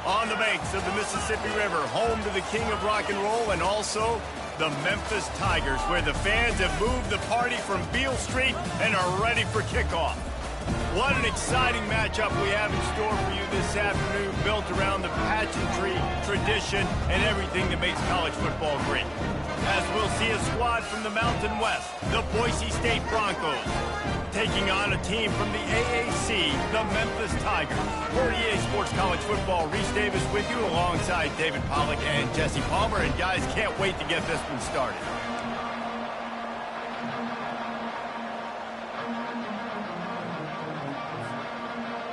On the banks of the Mississippi River, home to the king of rock and roll and also the Memphis Tigers, where the fans have moved the party from Beale Street and are ready for kickoff. What an exciting matchup we have in store for you this afternoon, built around the pageantry, tradition, and everything that makes college football great. As we'll see a squad from the Mountain West, the Boise State Broncos, taking on a team from the AAC, the Memphis Tigers. For EA Sports College Football, Reese Davis with you alongside David Pollack and Jesse Palmer. And guys, can't wait to get this one started.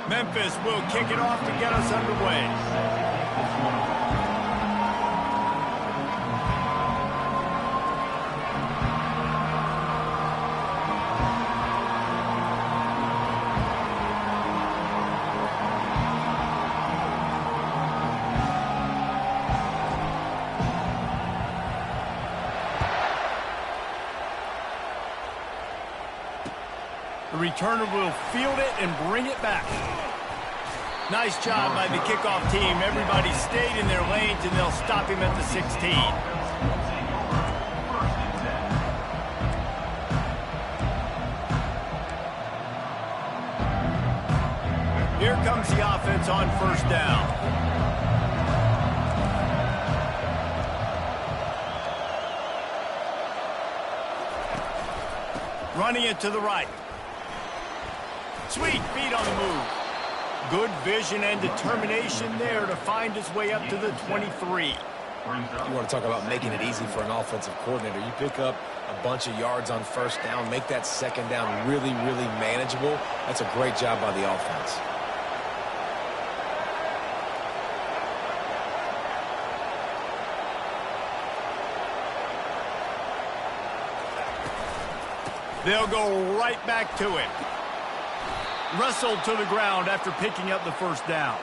Memphis will kick it off to get us underway. The returner will field it and bring it back. Nice job by the kickoff team. Everybody stayed in their lanes, and they'll stop him at the 16. Here comes the offense on first down. Running it to the right. Sweet feet on the move. Good vision and determination there to find his way up to the 23. You want to talk about making it easy for an offensive coordinator. You pick up a bunch of yards on first down, make that second down really, really manageable. That's a great job by the offense. They'll go right back to him. Wrestled to the ground after picking up the first down.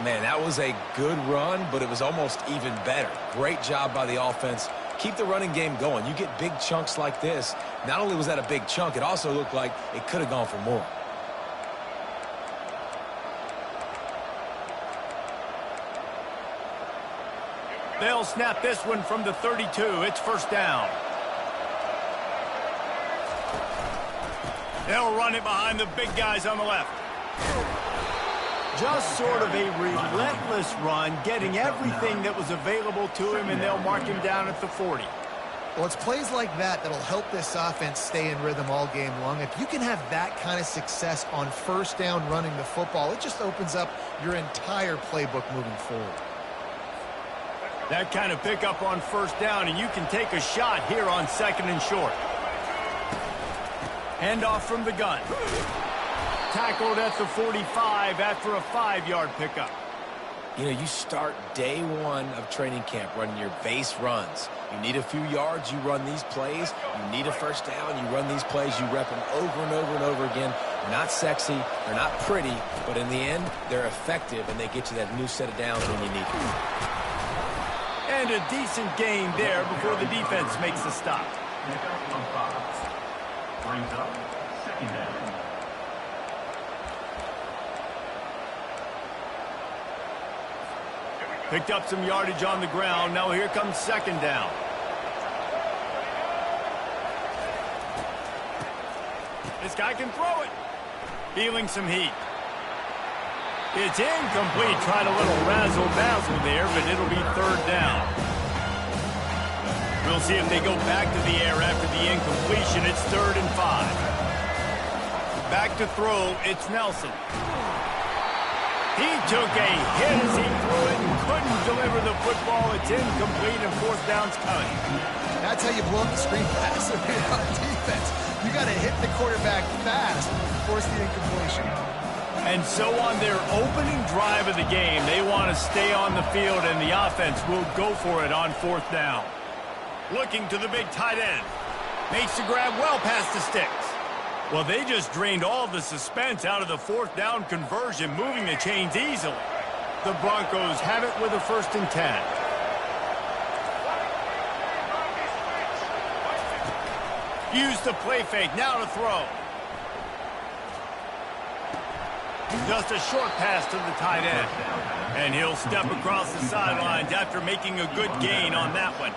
Man, that was a good run, but it was almost even better. Great job by the offense. Keep the running game going. You get big chunks like this. Not only was that a big chunk, it also looked like it could have gone for more. They'll snap this one from the 32. It's first down. They'll run it behind the big guys on the left. Just sort of a relentless run, getting everything that was available to him, and they'll mark him down at the 40. Well, it's plays like that that'll help this offense stay in rhythm all game long. If you can have that kind of success on first down running the football, it just opens up your entire playbook moving forward. That kind of pickup on first down, and you can take a shot here on second and short. Handoff from the gun. Tackled at the 45 after a 5-yard pickup. You know, you start day one of training camp running your base runs. You need a few yards, you run these plays. You need a first down, you run these plays. You rep them over and over and over again. They're not sexy, they're not pretty, but in the end, they're effective, and they get you that new set of downs when you need them. And a decent gain there before the defense makes the stop. Brings up second down. Picked up some yardage on the ground. Now here comes second down. This guy can throw it. Feeling some heat. It's incomplete. Tried a little razzle-dazzle there, but it'll be third down. We'll see if they go back to the air after the incompletion. It's 3rd and 5. Back to throw. It's Nelson. He took a hit as he threw it and couldn't deliver the football. It's incomplete, and fourth down's coming. That's how you blow up the screen pass on defense. You got to hit the quarterback fast and force the incompletion. And so on their opening drive of the game, they want to stay on the field, and the offense will go for it on fourth down. Looking to the big tight end. Makes the grab well past the sticks. Well, they just drained all the suspense out of the fourth down conversion, moving the chains easily. The Broncos have it with a 1st and 10. Use the play fake, now to throw. Just a short pass to the tight end. And he'll step across the sidelines after making a good gain on that one.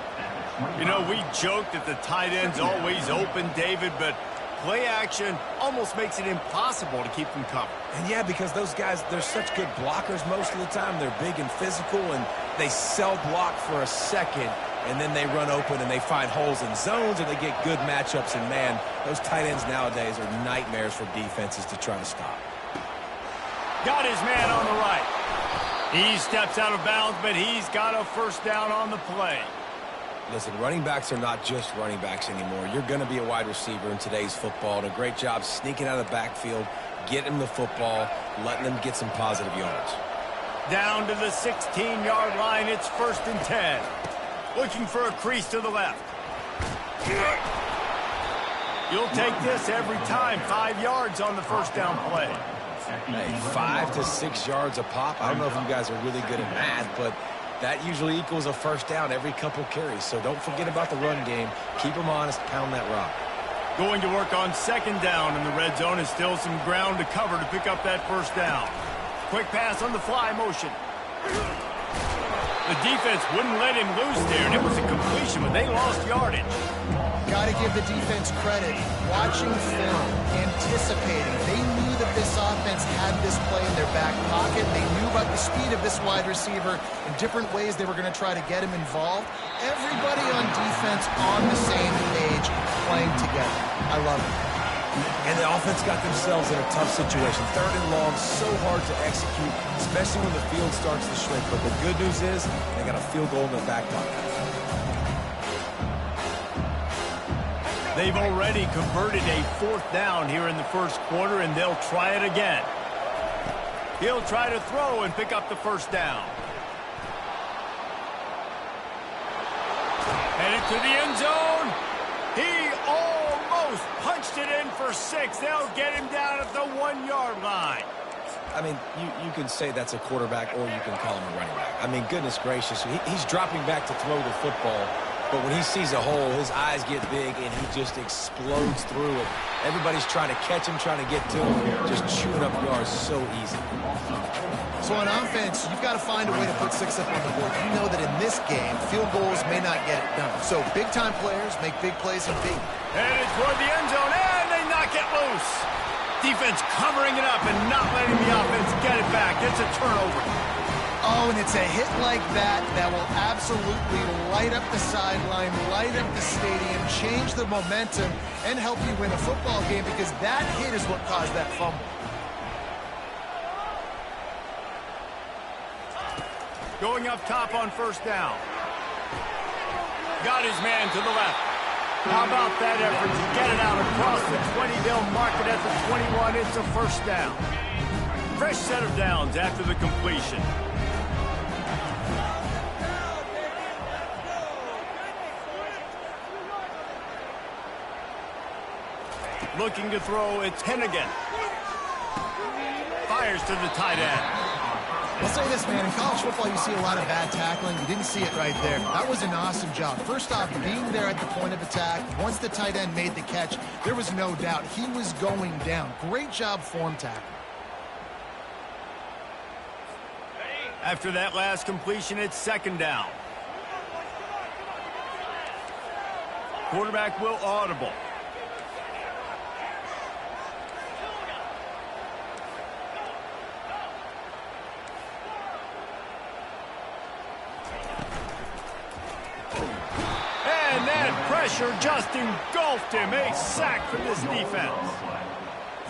You know, we joke that the tight end's always open, David, but play action almost makes it impossible to keep them covered. And yeah, because those guys, they're such good blockers most of the time. They're big and physical, and they sell block for a second, and then they run open and they find holes in zones, or they get good matchups. And, man, those tight ends nowadays are nightmares for defenses to try to stop. Got his man on the right. He steps out of bounds, but he's got a first down on the play. Listen, running backs are not just running backs anymore. You're going to be a wide receiver in today's football. And a great job sneaking out of the backfield, getting them the football, letting them get some positive yards. Down to the 16-yard line, it's 1st and 10. Looking for a crease to the left. You'll take this every time. 5 yards on the first down play. Hey, 5 to 6 yards a pop. I don't know if you guys are really good at math, but that usually equals a first down every couple carries. So don't forget about the run game. Keep them honest. Pound that rock. Going to work on 2nd down in the red zone. Is still some ground to cover to pick up that first down. Quick pass on the fly motion. The defense wouldn't let him loose there, and it was a completion, but they lost yardage. Got to give the defense credit. Watching film, anticipating. They knew that this offense had this play in their back pocket. They knew about the speed of this wide receiver and different ways they were going to try to get him involved. Everybody on defense on the same page, playing together. I love it. And the offense got themselves in a tough situation. 3rd and long, so hard to execute, especially when the field starts to shrink. But the good news is they got a field goal in their back pocket. They've already converted a 4th down here in the 1st quarter, and they'll try it again. He'll try to throw and pick up the first down. Headed to the end zone. He almost punched it in for 6. They'll get him down at the 1-yard line. I mean, you can say that's a quarterback, or you can call him a running back. I mean, goodness gracious, he's dropping back to throw the football. But when he sees a hole, his eyes get big, and he just explodes through it. Everybody's trying to catch him, trying to get to him, just chewing up yards so easy. So on offense, you've got to find a way to put 6 up on the board. You know that in this game, field goals may not get it done. So big-time players make big plays and big. Headed toward the end zone, and they knock it loose. Defense covering it up and not letting the offense get it back. It's a turnover. Oh, and it's a hit like that that will absolutely light up the sideline, light up the stadium, change the momentum, and help you win a football game, because that hit is what caused that fumble. Going up top on 1st down. Got his man to the left. How about that effort to get it out across the 20? They'll mark it at the 21. It's a 1st down. Fresh set of downs after the completion. Looking to throw, it's Hennigan. Fires to the tight end. I'll say this, man. In college football, you see a lot of bad tackling. You didn't see it right there. That was an awesome job. First off, being there at the point of attack. Once the tight end made the catch, there was no doubt he was going down. Great job form tackle. After that last completion, it's 2nd down. Quarterback will audible. And that pressure just engulfed him. A sack for this defense.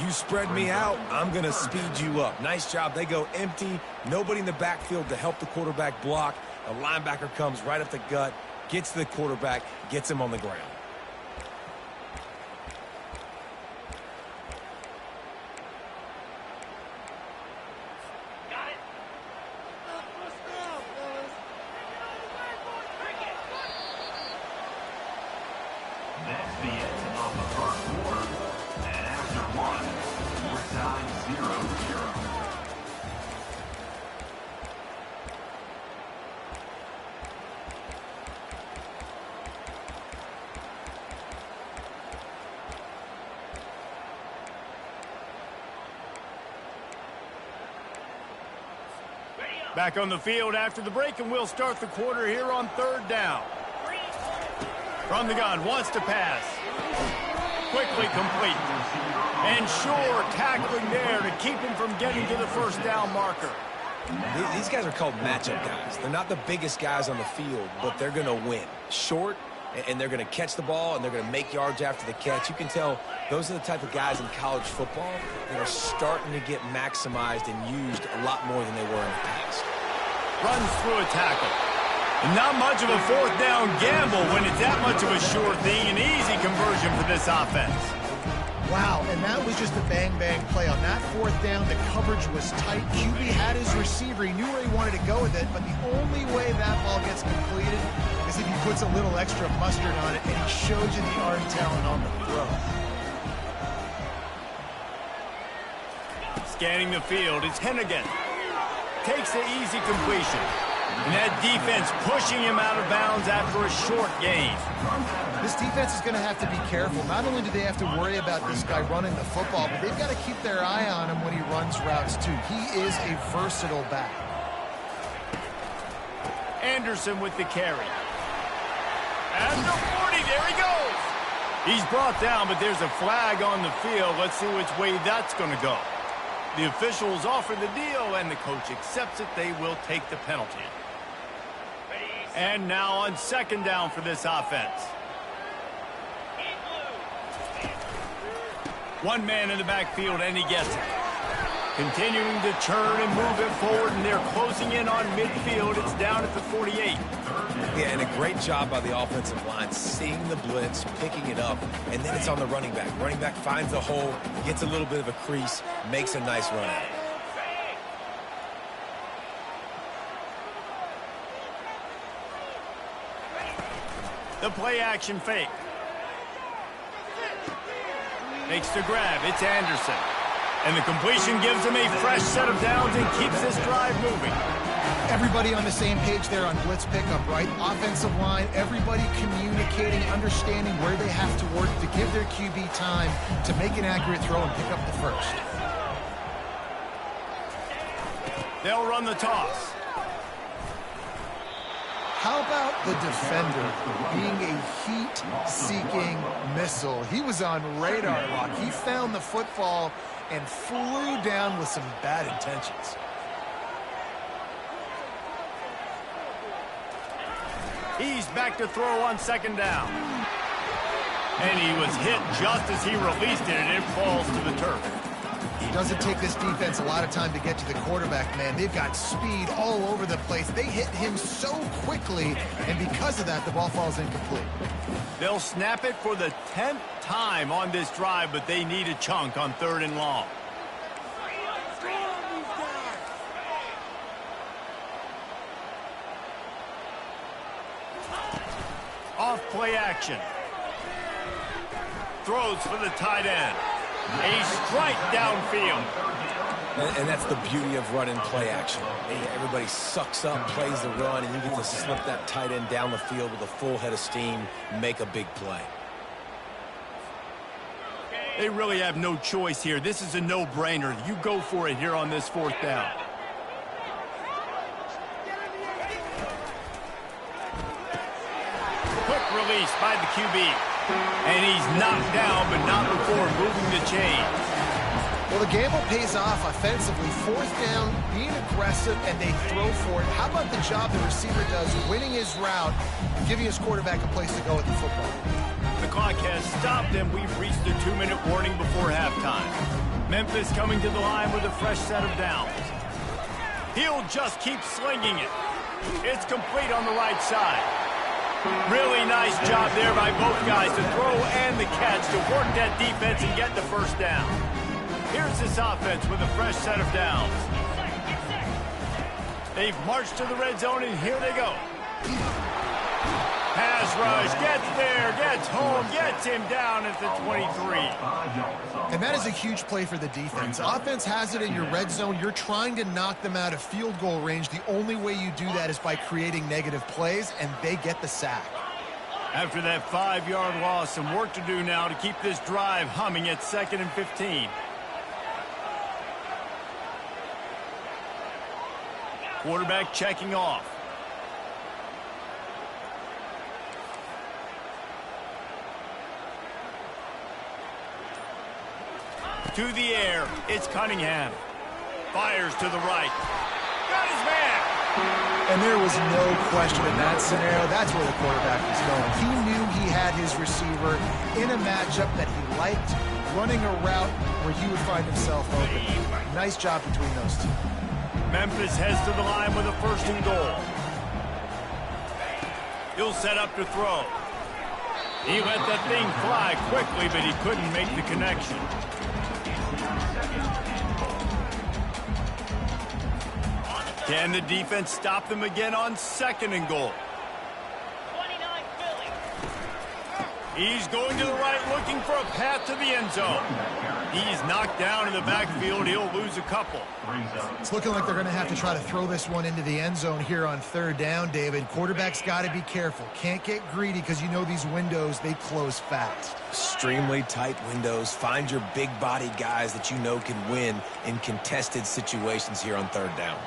You spread me out, I'm going to speed you up. Nice job. They go empty. Nobody in the backfield to help the quarterback block. A linebacker comes right up the gut, gets to the quarterback, gets him on the ground. That's the end of the 1st quarter. And after 1, we're tied 0-0. Back on the field after the break, and we'll start the quarter here on 3rd down. From the gun, wants to pass. Quickly complete. And sure, tackling there to keep him from getting to the 1st down marker. These guys are called matchup guys. They're not the biggest guys on the field, but they're going to win. Short, and they're going to catch the ball, and they're going to make yards after the catch. You can tell those are the type of guys in college football that are starting to get maximized and used a lot more than they were in the past. Runs through a tackle. And not much of a 4th down gamble when it's that much of a sure thing. An easy conversion for this offense. Wow, and that was just a bang-bang play. On that 4th down, the coverage was tight. QB had his receiver. He knew where he wanted to go with it, but the only way that ball gets completed is if he puts a little extra mustard on it, and he shows you the arm talent on the throw. Scanning the field, it's Hennigan. Takes the easy completion. And that defense pushing him out of bounds after a short gain. This defense is going to have to be careful. Not only do they have to worry about this guy running the football, but they've got to keep their eye on him when he runs routes too. He is a versatile back. Anderson with the carry. At the 40, there he goes. He's brought down, but there's a flag on the field. Let's see which way that's going to go. The officials offer the deal, and the coach accepts it. They will take the penalty. And now on 2nd down for this offense. One man in the backfield, and he gets it. Continuing to turn and move it forward, and they're closing in on midfield. It's down at the 48. Yeah, and a great job by the offensive line, seeing the blitz, picking it up, and then it's on the running back. Running back finds the hole, gets a little bit of a crease, makes a nice run at it. The play action fake. Makes the grab. It's Anderson. And the completion gives him a fresh set of downs and keeps this drive moving. Everybody on the same page there on blitz pickup, right? Offensive line, everybody communicating, understanding where they have to work to give their QB time to make an accurate throw and pick up the first. They'll run the toss. How about the defender being a heat-seeking missile? He was on radar lock. He found the football and flew down with some bad intentions. He's back to throw on 2nd down. And he was hit just as he released it, and it falls to the turf. It doesn't take this defense a lot of time to get to the quarterback, man. They've got speed all over the place. They hit him so quickly, and because of that, the ball falls incomplete. They'll snap it for the 10th time on this drive, but they need a chunk on 3rd and long. Off play action. Throws for the tight end. A strike downfield. And that's the beauty of running play action. Everybody sucks up, plays the run, and you get to slip that tight end down the field with a full head of steam, make a big play. They really have no choice here. This is a no-brainer. You go for it here on this 4th down. Quick release by the QB. And he's knocked down, but not before moving the chains. Well, the gamble pays off offensively. 4th down, being aggressive, and they throw for it. How about the job the receiver does, winning his route, giving his quarterback a place to go with the football? The clock has stopped, and we've reached the 2-minute warning before halftime. Memphis coming to the line with a fresh set of downs. He'll just keep slinging it. It's complete on the right side. Really nice job there by both guys to throw and the catch to work that defense and get the 1st down. Here's this offense with a fresh set of downs. They've marched to the red zone, and here they go. Pass rush, gets there, gets home, gets him down at the 23. And that is a huge play for the defense. Offense has it in your red zone. You're trying to knock them out of field goal range. The only way you do that is by creating negative plays, and they get the sack. After that 5-yard loss, some work to do now to keep this drive humming at 2nd and 15. Quarterback checking off. To the air, it's Cunningham. Fires to the right. Got his man. And there was no question in that scenario. That's where the quarterback was going. He knew he had his receiver in a matchup that he liked, running a route where he would find himself open. Nice job between those two. Memphis heads to the line with a 1st and goal. He'll set up to throw. He let that thing fly quickly, but he couldn't make the connection. Can the defense stop them again on 2nd and goal? He's going to the right, looking for a path to the end zone. He's knocked down in the backfield. He'll lose a couple. It's looking like they're going to have to try to throw this one into the end zone here on 3rd down, David. Quarterback's got to be careful. Can't get greedy because you know these windows, they close fast. Extremely tight windows. Find your big-bodied guys that you know can win in contested situations here on 3rd down.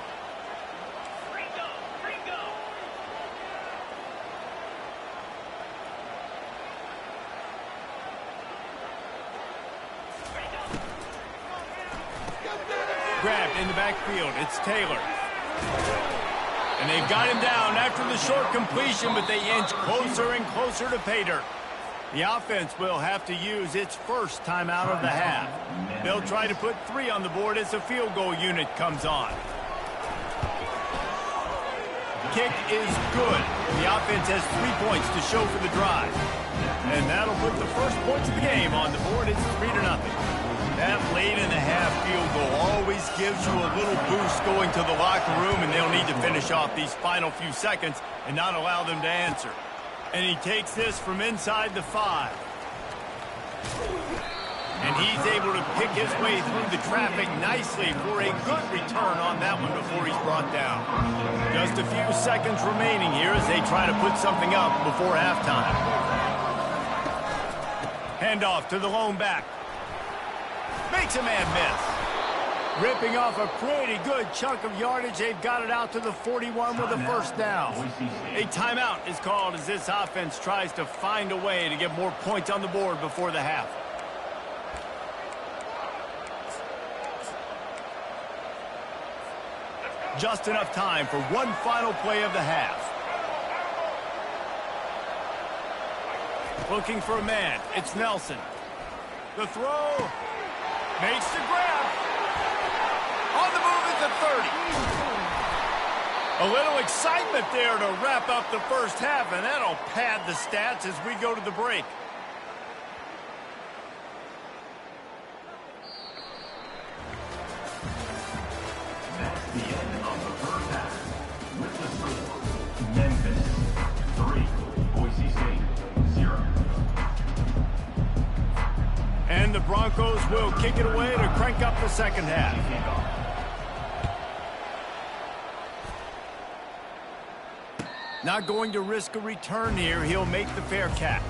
Grabbed in the backfield. It's Taylor. And they've got him down after the short completion, but they inch closer and closer to pay dirt. The offense will have to use its first timeout of the half. They'll try to put 3 on the board as the field goal unit comes on. Kick is good. The offense has 3 points to show for the drive. And that'll put the first points of the game on the board. It's 3-0. That late in the half field goal always gives you a little boost going to the locker room, and they'll need to finish off these final few seconds and not allow them to answer. And he takes this from inside the 5. And he's able to pick his way through the traffic nicely for a good return on that one before he's brought down. Just a few seconds remaining here as they try to put something up before halftime. Handoff to the lone back. Makes a man miss. Ripping off a pretty good chunk of yardage. They've got it out to the 41 with a 1st down. A timeout is called as this offense tries to find a way to get more points on the board before the half. Just enough time for one final play of the half. Looking for a man. It's Nelson. The throw. Makes the grab. On the move at the 30. A little excitement there to wrap up the first half, and that'll pad the stats as we go to the break. That's the end of the first half. With the score, Memphis 3, Boise State 0. And the Broncos will kick it away to crank up the second half. Not going to risk a return here. He'll make the fair catch.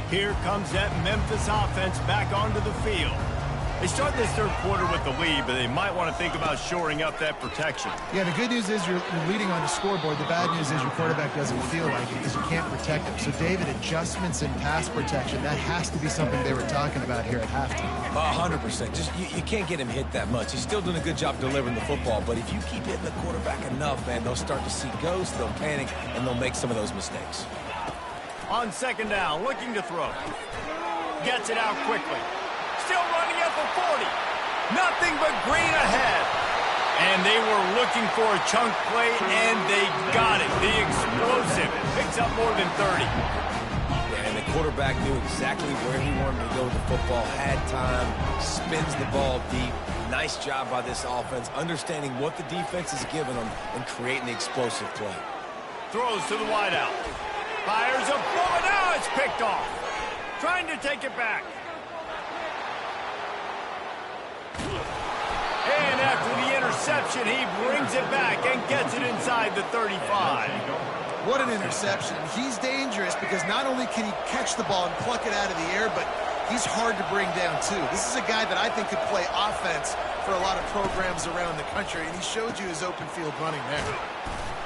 Here comes that Memphis offense back onto the field. They start this 3rd quarter with the lead, but they might want to think about shoring up that protection. Yeah, the good news is you're leading on the scoreboard. The bad news is your quarterback doesn't feel like it because you can't protect him. So, David, adjustments in pass protection, that has to be something they were talking about here at halftime. 100%. Just you can't get him hit that much. He's still doing a good job delivering the football, but if you keep hitting the quarterback enough, man, they'll start to see ghosts, they'll panic, and they'll make some of those mistakes. On 2nd down, looking to throw. Gets it out quickly. Still running at the 40. Nothing but green ahead. And they were looking for a chunk play, and they got it. The explosive picks up more than 30. Yeah, and the quarterback knew exactly where he wanted to go with the football, had time, spins the ball deep. Nice job by this offense, understanding what the defense is giving them and creating the explosive play. Throws to the wideout. Fires a bullet. Now it's picked off. Trying to take it back. And after the interception, he brings it back and gets it inside the 35. What an interception. He's dangerous because not only can he catch the ball and pluck it out of the air, but he's hard to bring down, too. This is a guy that I think could play offense for a lot of programs around the country, and he showed you his open field running there.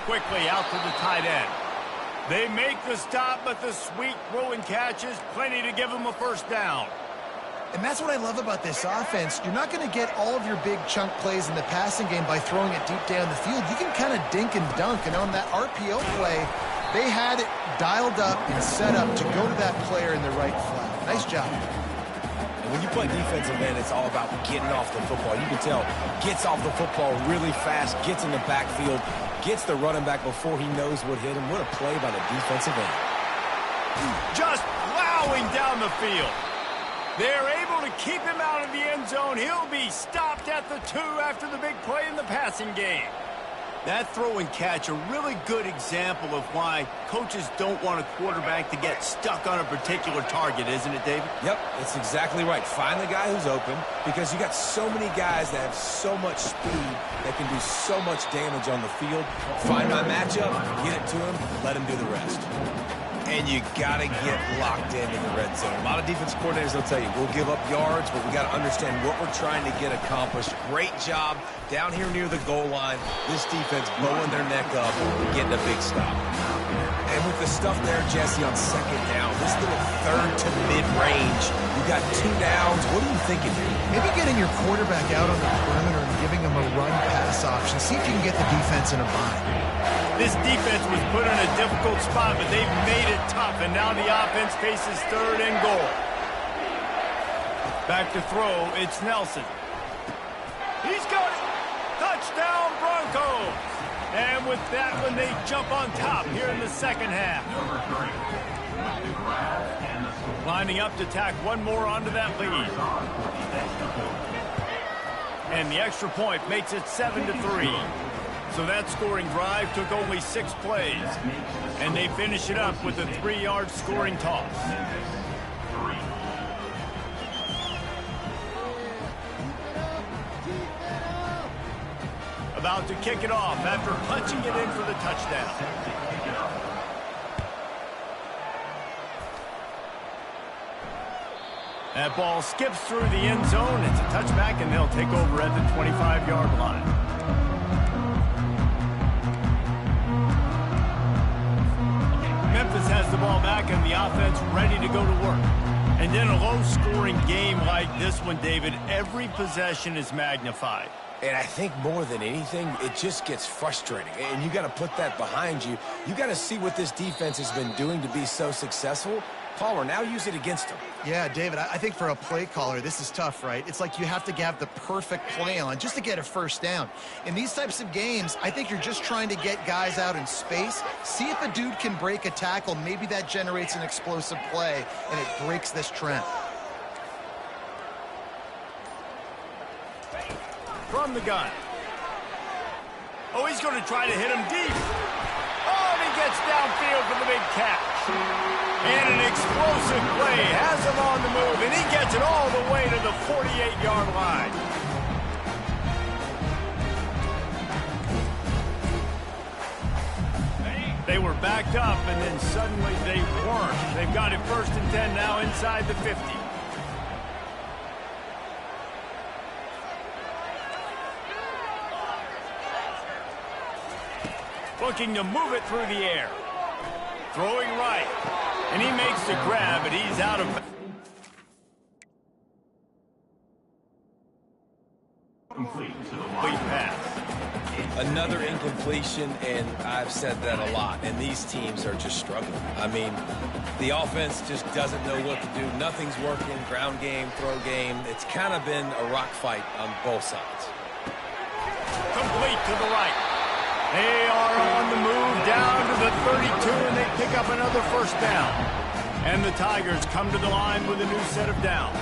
Quickly out to the tight end. They make the stop, but the sweet throw and catch is plenty to give them a first down. And that's what I love about this offense. You're not going to get all of your big chunk plays in the passing game by throwing it deep down the field. You can kind of dink and dunk, and on that RPO play, they had it dialed up and set up to go to that player in the right flat. Nice job. And when you play defensive end, it's all about getting off the football. You can tell, gets off the football really fast, gets in the backfield, gets the running back before he knows what hit him. What a play by the defensive end. Just plowing down the field. They're able to keep him out of the end zone. He'll be stopped at the 2 after the big play in the passing game. That throw and catch, a really good example of why coaches don't want a quarterback to get stuck on a particular target, isn't it, David? Yep, that's exactly right. Find the guy who's open, because you got so many guys that have so much speed that can do so much damage on the field. Find my matchup, get it to him, let him do the rest. And you got to get locked into the red zone. A lot of defense coordinators will tell you, we'll give up yards, but we got to understand what we're trying to get accomplished. Great job down here near the goal line. This defense bowing their neck up, getting a big stop. And with the stuff there, Jesse, on second down, this little third to mid-range, you got 2 downs. What are you thinking here? Maybe getting your quarterback out on the perimeter and giving him a run-pass option. See if you can get the defense in a bind. This defense was put in a difficult spot, but they've made it tough, and now the offense faces 3rd and goal. Back to throw, it's Nelson. He's got it! Touchdown, Broncos! And with that one, they jump on top here in the second half. Lining up to tack one more onto that lead. And the extra point makes it 7-3. So that scoring drive took only 6 plays. And they finish it up with a 3-yard scoring toss. About to kick it off after punching it in for the touchdown. That ball skips through the end zone. It's a touchback, and they'll take over at the 25-yard line. Memphis has the ball back and the offense ready to go to work. And in a low-scoring game like this one, David, every possession is magnified. And I think more than anything, it just gets frustrating. And you got to put that behind you. You got to see what this defense has been doing to be so successful. Palmer, now use it against them. Yeah, David, I think for a play caller, this is tough, right? It's like you have to have the perfect play on just to get a first down. In these types of games, I think you're just trying to get guys out in space, see if a dude can break a tackle. Maybe that generates an explosive play, and it breaks this trend. From the gun. Oh, he's going to try to hit him deep. Oh, and he gets downfield for the big catch. And an explosive play has him on the move, and he gets it all the way to the 48-yard line. They were backed up, and then suddenly they weren't. They've got it 1st and 10 now inside the 50. Looking to move it through the air. Throwing right. And he makes the grab, but he's out of... Complete to the Complete pass. Another incompletion, and I've said that a lot, and these teams are just struggling. I mean, the offense just doesn't know what to do. Nothing's working. Ground game, throw game. It's kind of been a rock fight on both sides. Complete to the right. They are on the move down to the 32, and they pick up another first down. And the Tigers come to the line with a new set of downs.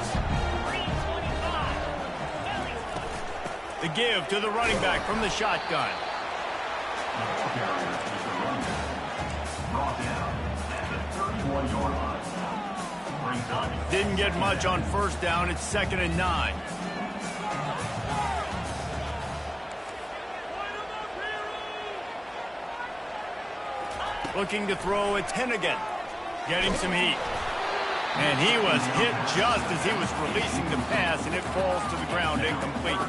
The give to the running back from the shotgun. Didn't get much on first down. It's 2nd and 9. Looking to throw, it's Hennigan. Getting some heat. And he was hit just as he was releasing the pass, and it falls to the ground incomplete.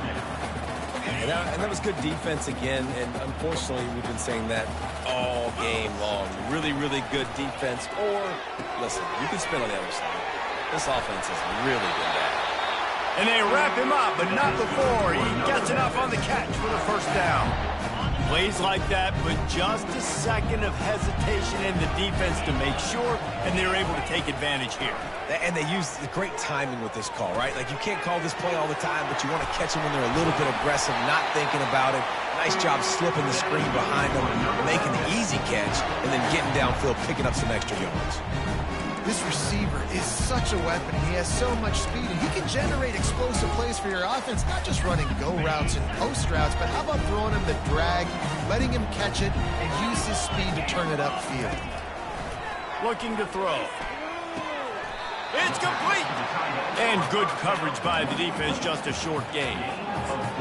And that was good defense again, and unfortunately, we've been saying that all game long. Really, really good defense. Or, listen, you can spin on the other side. This offense has really been bad. And they wrap him up, but not before he gets enough on the catch for the first down. Plays like that, but just a second of hesitation in the defense to make sure, and they're able to take advantage here. And they use the great timing with this call, right? Like, you can't call this play all the time, but you want to catch them when they're a little bit aggressive, not thinking about it. Nice job slipping the screen behind them, making the easy catch, and then getting downfield, picking up some extra yards. This receiver is such a weapon. He has so much speed, and he can generate explosive plays for your offense, not just running go routes and post routes, but how about throwing him the drag, letting him catch it, and use his speed to turn it upfield. Looking to throw. It's complete! And good coverage by the defense, just a short gain.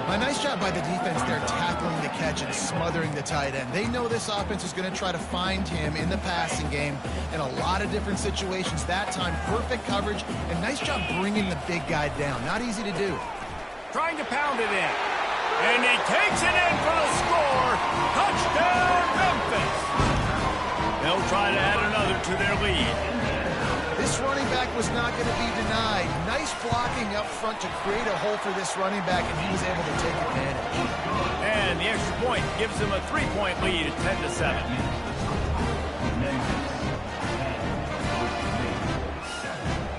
A nice job by the defense there, tackling the catch and smothering the tight end. They know this offense is going to try to find him in the passing game in a lot of different situations. That time, perfect coverage, and nice job bringing the big guy down. Not easy to do. Trying to pound it in. And he takes it in for the score. Touchdown, Memphis! They'll try to add another to their lead. This running back was not going to be denied. Nice blocking up front to create a hole for this running back, and he was able to take advantage. And the extra point gives them a 3-point lead at 10-7.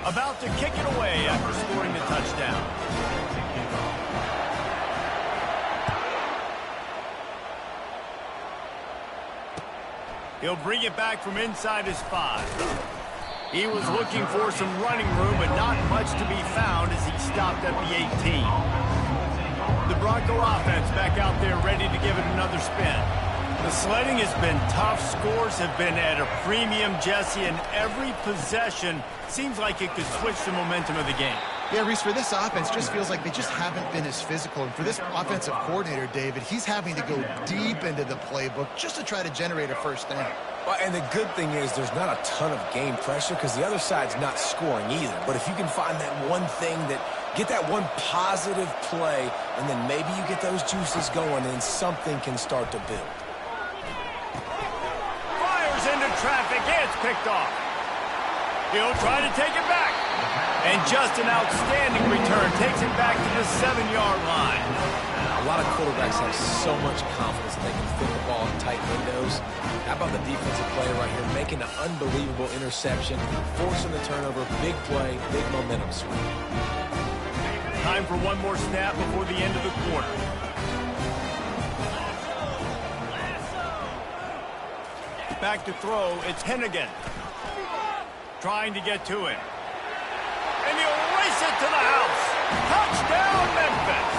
About to kick it away after scoring the touchdown. He'll bring it back from inside his 5. He was looking for some running room, but not much to be found as he stopped at the 18. The Bronco offense back out there ready to give it another spin. The sledding has been tough. Scores have been at a premium, Jesse, and every possession seems like it could switch the momentum of the game. Yeah, Reese, for this offense, just feels like they just haven't been as physical. And for this offensive coordinator, David, he's having to go deep into the playbook just to try to generate a first down. Well, and the good thing is there's not a ton of game pressure because the other side's not scoring either. But if you can find that one thing get that one positive play, and then maybe you get those juices going and something can start to build. Fires into traffic. It's picked off. He'll try to take it back. And just an outstanding return. Takes it back to the 7-yard line. A lot of quarterbacks have so much confidence that they can fit the ball in tight windows. How about the defensive player right here making an unbelievable interception, forcing the turnover, big play, big momentum swing. Time for one more snap before the end of the quarter. Back to throw, it's Hennigan. Trying to get to it. And he'll race it to the house. Touchdown, Memphis!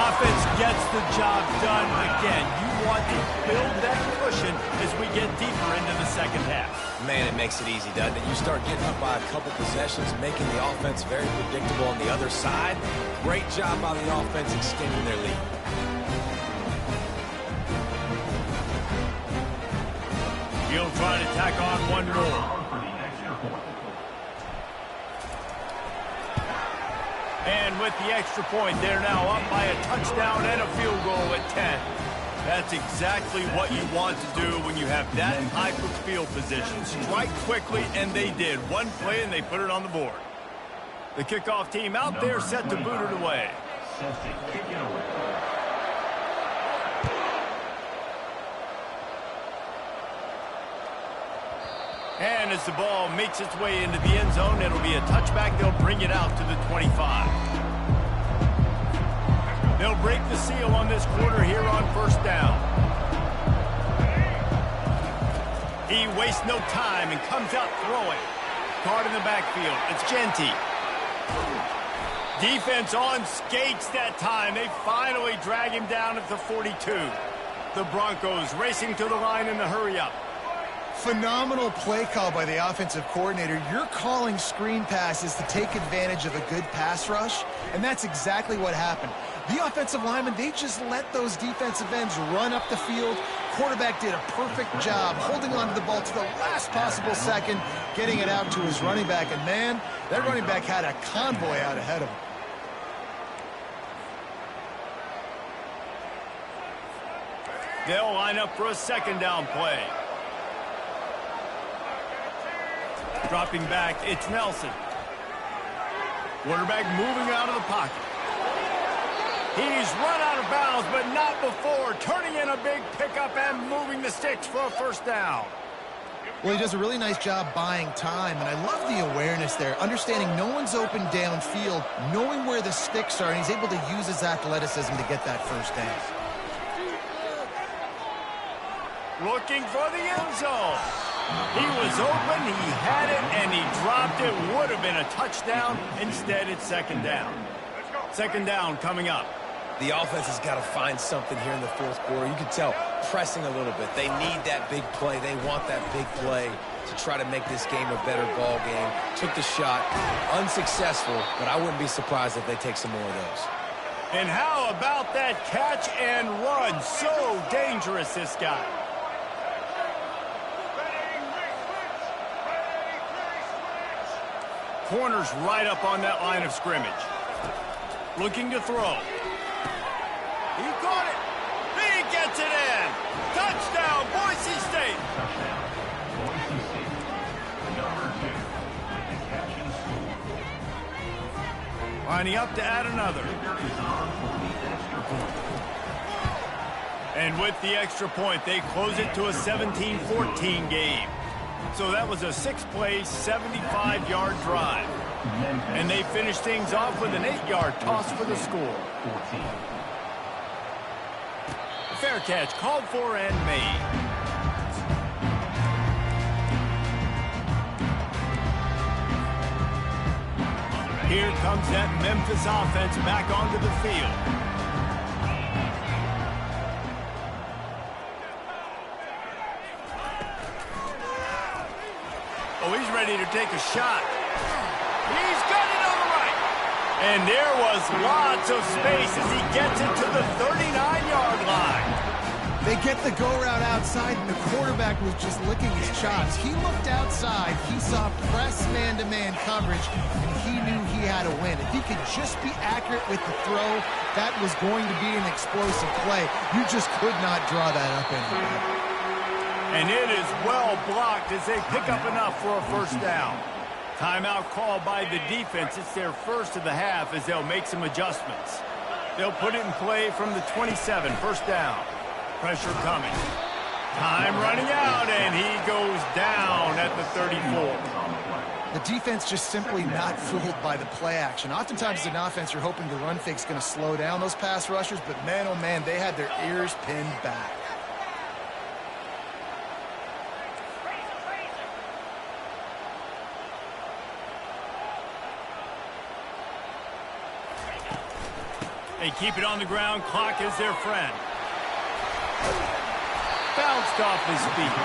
Offense gets the job done again. You want to build that cushion as we get deeper into the second half. Man, it makes it easy, doesn't it? You start getting up by a couple possessions, making the offense very predictable on the other side. Great job by the offense extending their lead. He'll try to tack on one more. And with the extra point, they're now up by a touchdown and a field goal at 10. That's exactly what you want to do when you have that type of field position. Strike quickly, and they did. One play, and they put it on the board. The kickoff team out there set to boot it away. And as the ball makes its way into the end zone, it'll be a touchback. They'll bring it out to the 25. They'll break the seal on this quarter here on first down. He wastes no time and comes out throwing. Card in the backfield. It's Genty. Defense on skates that time. They finally drag him down at the 42. The Broncos racing to the line in the hurry-up. Phenomenal play call by the offensive coordinator. You're calling screen passes to take advantage of a good pass rush, and that's exactly what happened. The offensive linemen, they just let those defensive ends run up the field, quarterback did a perfect job holding on to the ball to the last possible second, getting it out to his running back. And, man, that running back had a convoy out ahead of him. They'll line up for a second down play. Dropping back, it's Nelson. Quarterback moving out of the pocket. He's run out of bounds, but not before turning in a big pickup and moving the sticks for a first down. Well, he does a really nice job buying time, and I love the awareness there, understanding no one's open downfield, knowing where the sticks are, and he's able to use his athleticism to get that first down. Looking for the end zone. He was open, he had it, and he dropped it. Would have been a touchdown. Instead, it's second down. Second down coming up. The offense has got to find something here in the fourth quarter. You can tell pressing a little bit. They need that big play. They want that big play to try to make this game a better ball game. Took the shot. Unsuccessful, but I wouldn't be surprised if they take some more of those. And how about that catch and run? So dangerous, this guy. Corner's right up on that line of scrimmage. Looking to throw. He caught it. He gets it in. Touchdown, Boise State. Touchdown, Boise State. Number 2. Catch and score. Lining up to add another. Kicker is on for the extra point. And with the extra point, they close it to a 17-14 game. So that was a 6-play, 75-yard drive. And they finish things off with an 8-yard toss for the score. 14. Fair catch called for and made. Here comes that Memphis offense back onto the field. Oh, he's ready to take a shot. He's got it on the right. And there was lots of space as he gets it to the 39-yard line. They get the go route outside, and the quarterback was just licking his chops. He looked outside. He saw press man-to-man coverage, and he knew he had to win. If he could just be accurate with the throw, that was going to be an explosive play. You just could not draw that up anymore. And it is well blocked as they pick up enough for a first down. Timeout called by the defense. It's their first of the half as they'll make some adjustments. They'll put it in play from the 27, first down. Pressure coming. Time running out, and he goes down at the 34. The defense just simply not fooled by the play action. Oftentimes as an offense, you're hoping the run fake's going to slow down those pass rushers, but man, oh man, they had their ears pinned back. They keep it on the ground. Clock is their friend. Bounced off his feet.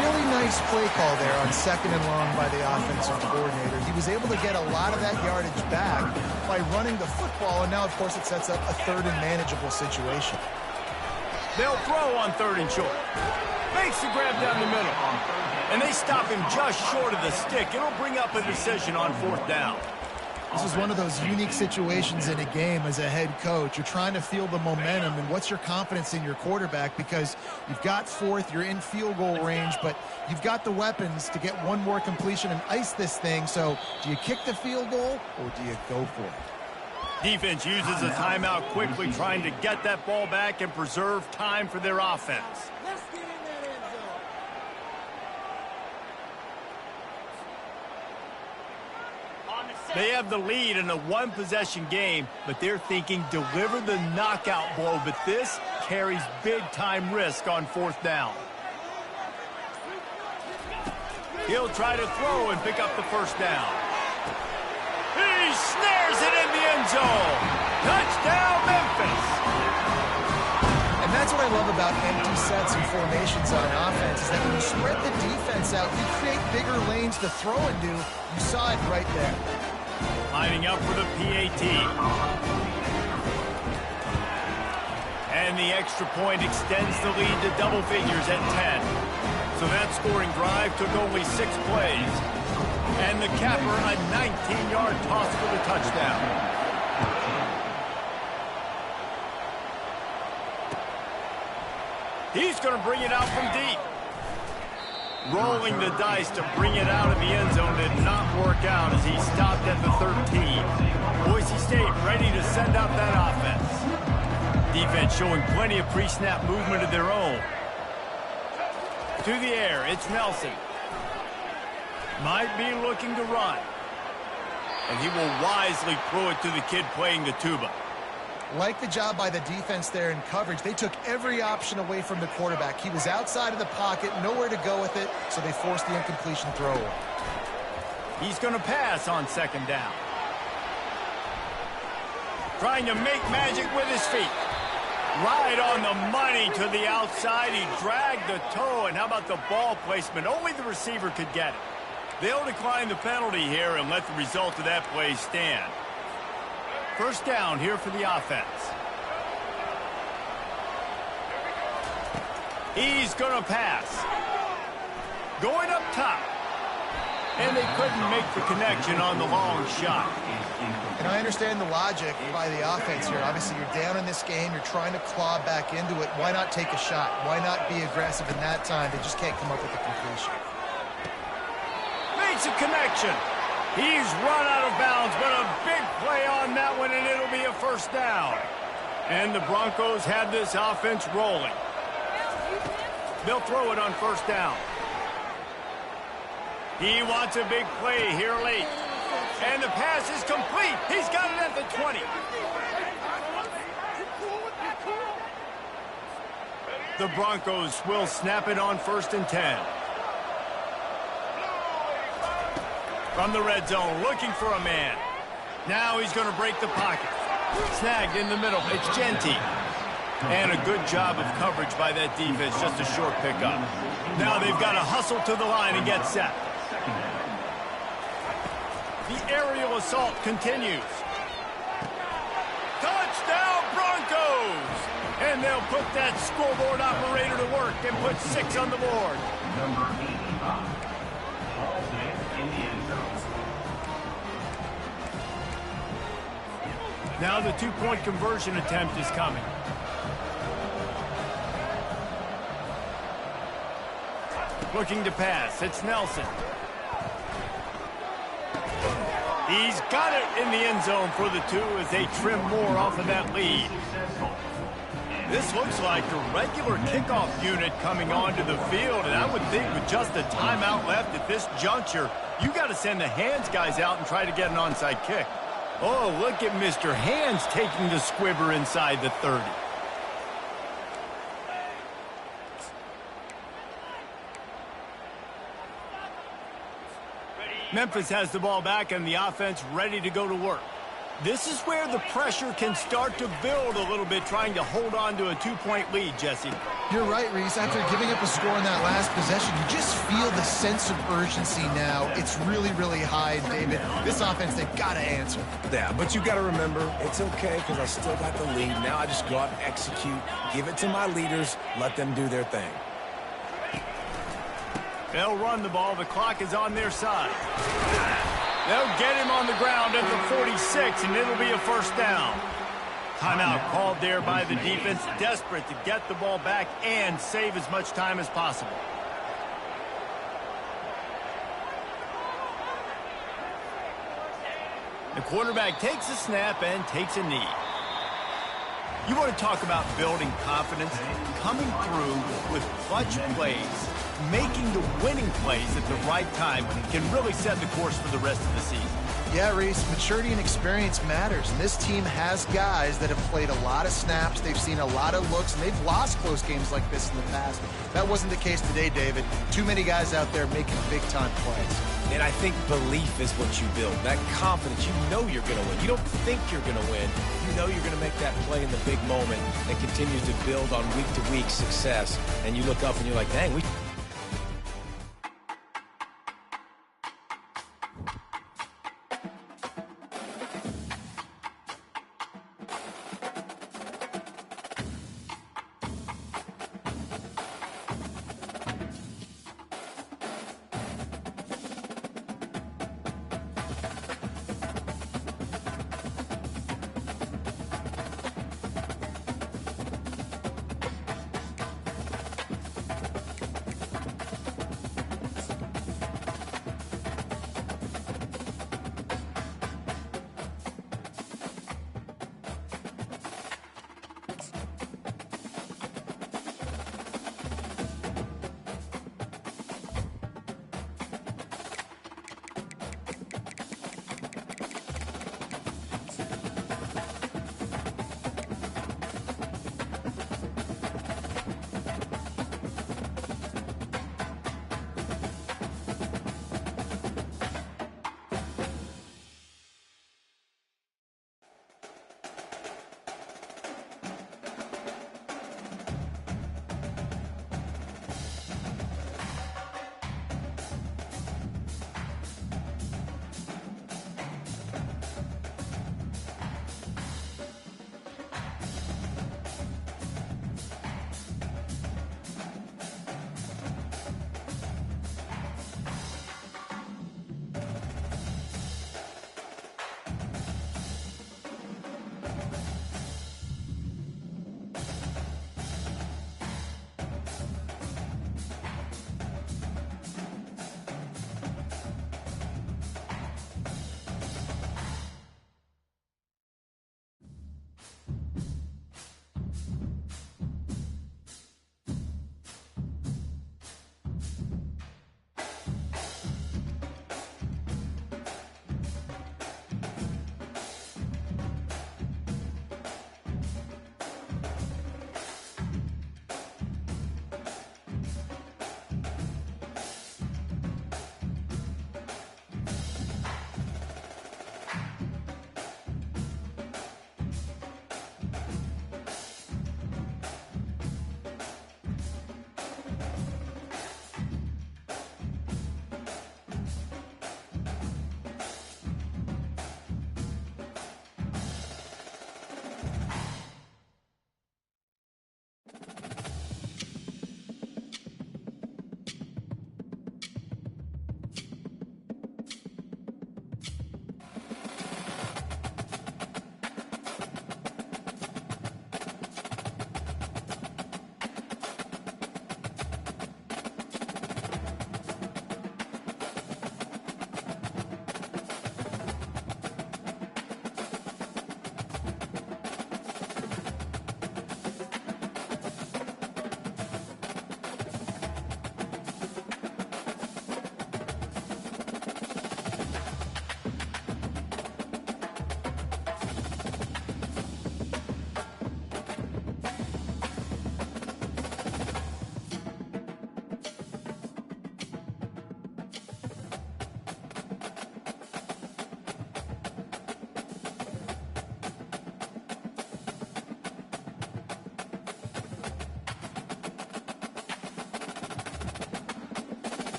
Really nice play call there on second and long by the offensive coordinator. He was able to get a lot of that yardage back by running the football, and now, of course, it sets up a third and manageable situation. They'll throw on third and short. Makes the grab down the middle. And they stop him just short of the stick. It'll bring up a decision on fourth down. This is one of those unique situations in a game as a head coach. You're trying to feel the momentum, and what's your confidence in your quarterback? Because you've got fourth, you're in field goal range, but you've got the weapons to get one more completion and ice this thing. So do you kick the field goal or do you go for it? Defense uses a timeout quickly, trying to get that ball back and preserve time for their offense. They have the lead in a one-possession game, but they're thinking deliver the knockout blow, but this carries big-time risk on fourth down. He'll try to throw and pick up the first down. He snares it in the end zone. Touchdown, Memphis. And that's what I love about empty sets and formations on offense, is that when you spread the defense out, you create bigger lanes to throw into. You saw it right there. Lining up for the PAT. And the extra point extends the lead to double figures at 10. So that scoring drive took only 6 plays. And the capper, a 19-yard toss for the touchdown. He's going to bring it out from deep. Rolling the dice to bring it out of the end zone did not work out as he stopped at the 13. Boise State ready to send out that offense. Defense showing plenty of pre-snap movement of their own. To the air, it's Nelson. Might be looking to run. And he will wisely throw it to the kid playing the tuba. Like the job by the defense there in coverage. They took every option away from the quarterback. He was outside of the pocket, nowhere to go with it, so they forced the incompletion throw away. He's going to pass on second down. Trying to make magic with his feet. Right on the money to the outside. He dragged the toe, and how about the ball placement? Only the receiver could get it. They'll decline the penalty here and let the result of that play stand. First down here for the offense. He's going to pass. Going up top. And they couldn't make the connection on the long shot. And I understand the logic by the offense here. Obviously, you're down in this game. You're trying to claw back into it. Why not take a shot? Why not be aggressive in that time? They just can't come up with a completion. Makes a connection. He's run out of bounds, but a big play on that one, and it'll be a first down. And the Broncos have this offense rolling. They'll throw it on first down. He wants a big play here late. And the pass is complete. He's got it at the 20. The Broncos will snap it on 1st and 10. From the red zone, looking for a man. Now he's going to break the pocket. Snagged in the middle. It's Genty. And a good job of coverage by that defense. Just a short pickup. Now they've got to hustle to the line and get set. The aerial assault continues. Touchdown, Broncos! And they'll put that scoreboard operator to work and put 6 on the board. Number 85. Ball in the end zone. Now the 2-point conversion attempt is coming. Looking to pass. It's Nelson. He's got it in the end zone for the 2 as they trim more off of that lead. This looks like the regular kickoff unit coming onto the field, and I would think with just a timeout left at this juncture, you got to send the hands guys out and try to get an onside kick. Oh, look at Mr. Hands taking the squibber inside the 30. Memphis has the ball back and the offense ready to go to work. This is where the pressure can start to build a little bit, trying to hold on to a 2-point lead, Jesse. You're right, Reese. After giving up a score in that last possession, you just feel the sense of urgency now. It's really, really high, David. This offense, they've got to answer. Yeah, but you got to remember, it's okay because I still got the lead. Now I just go out and execute, give it to my leaders, let them do their thing. They'll run the ball. The clock is on their side. They'll get him on the ground at the 46, and it'll be a first down. Timeout called there by the defense, desperate to get the ball back and save as much time as possible. The quarterback takes a snap and takes a knee. You want to talk about building confidence? Coming through with clutch plays, making the winning plays at the right time can really set the course for the rest of the season. Yeah, Reese, maturity and experience matters, and this team has guys that have played a lot of snaps, they've seen a lot of looks, and they've lost close games like this in the past. That wasn't the case today, David. Too many guys out there making big-time plays. And I think belief is what you build. That confidence, you know you're going to win. You don't think you're going to win. You know you're going to make that play in the big moment and continue to build on week-to-week success. And you look up and you're like, dang, we...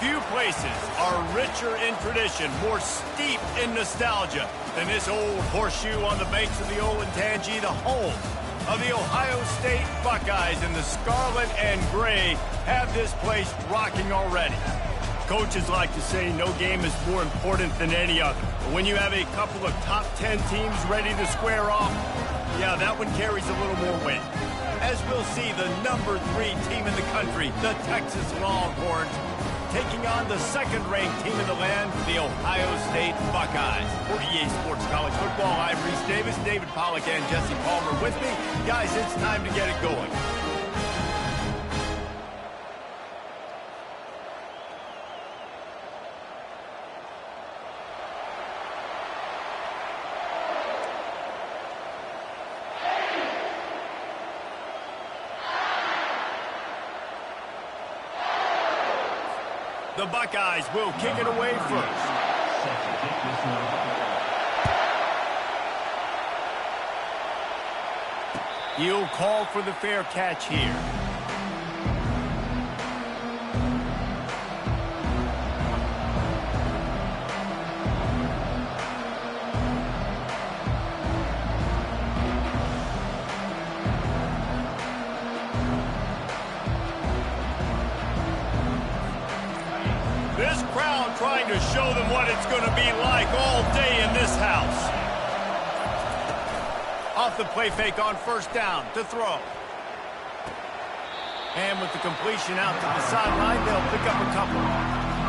Few places are richer in tradition, more steep in nostalgia than this old horseshoe on the banks of the Olentangy, the home of the Ohio State Buckeyes. And the scarlet and gray have this place rocking already. Coaches like to say no game is more important than any other. But when you have a couple of top 10 teams ready to square off, yeah, that one carries a little more weight. As we'll see, the number 3 team in the country, the Texas Longhorns, taking on the second-ranked team in the land, the Ohio State Buckeyes. For EA Sports College Football, I'm Reese Davis, David Pollack, and Jesse Palmer with me. Guys, it's time to get it going. The Buckeyes will kick it away first. He'll call for the fair catch here. This crowd trying to show them what it's going to be like all day in this house. Off the play fake on first down to throw. And with the completion out to the sideline, they'll pick up a couple.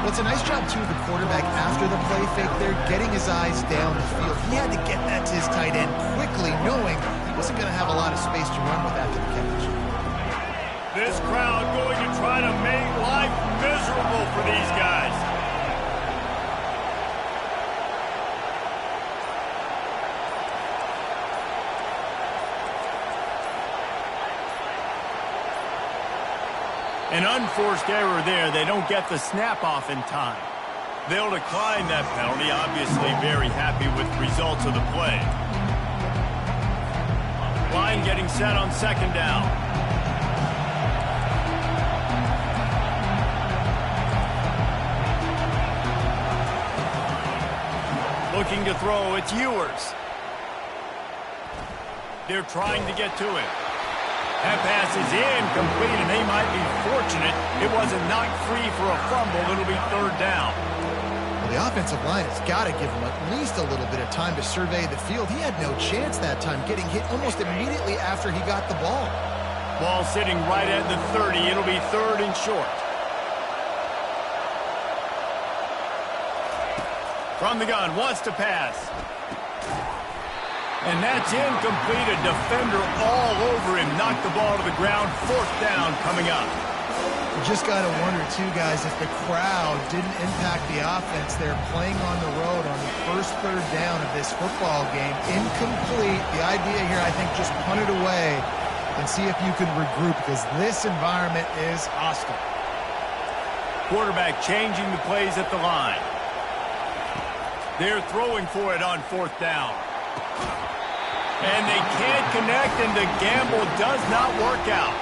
Well, it's a nice job, too, of the quarterback after the play fake there, getting his eyes down the field. He had to get that to his tight end quickly, knowing he wasn't going to have a lot of space to run with after the catch. This crowd going to try to make life miserable for these guys. An unforced error there. They don't get the snap off in time. They'll decline that penalty, obviously very happy with the results of the play. Line getting set on second down. Looking to throw, it's Ewers. They're trying to get to it. That pass is incomplete, and they might be fortunate it wasn't knocked free for a fumble. It'll be third down. Well, the offensive line has got to give him at least a little bit of time to survey the field. He had no chance that time, getting hit almost immediately after he got the ball. Ball sitting right at the 30. It'll be third and short. From the gun, wants to pass. And that's incomplete. A defender all over him. Knocked the ball to the ground. Fourth down coming up. You just got to wonder, too, guys, if the crowd didn't impact the offense. They're playing on the road on the first third down of this football game. Incomplete. The idea here, I think, just punt it away and see if you can regroup, because this environment is hostile. Quarterback changing the plays at the line. They're throwing for it on fourth down. And they can't connect, and the gamble does not work out.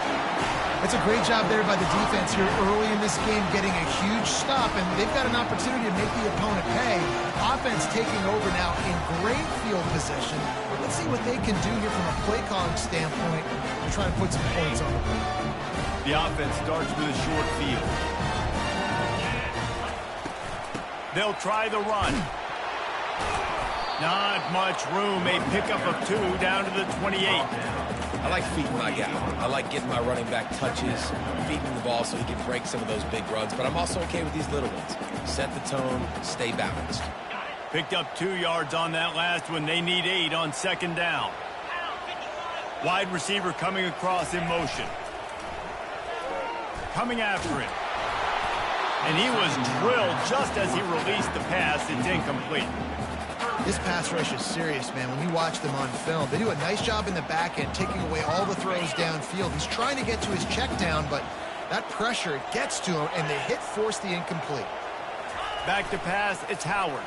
It's a great job there by the defense here early in this game, getting a huge stop, and they've got an opportunity to make the opponent pay. Offense taking over now in great field position. Let's see what they can do here from a play calling standpoint and try to put some points on the board. The offense starts with a short field. They'll try the run. Not much room. A pickup of 2 down to the 28. I like feeding my guy. I like getting my running back touches, feeding the ball so he can break some of those big runs. But I'm also okay with these little ones. Set the tone, stay balanced. Picked up 2 yards on that last one. They need 8 on second down. Wide receiver coming across in motion. Coming after him. And he was drilled just as he released the pass. It's incomplete. This pass rush is serious, man. When you watch them on film, they do a nice job in the back end, taking away all the throws downfield. He's trying to get to his check down, but that pressure gets to him, and the hit forced the incomplete. Back to pass, it's Howard.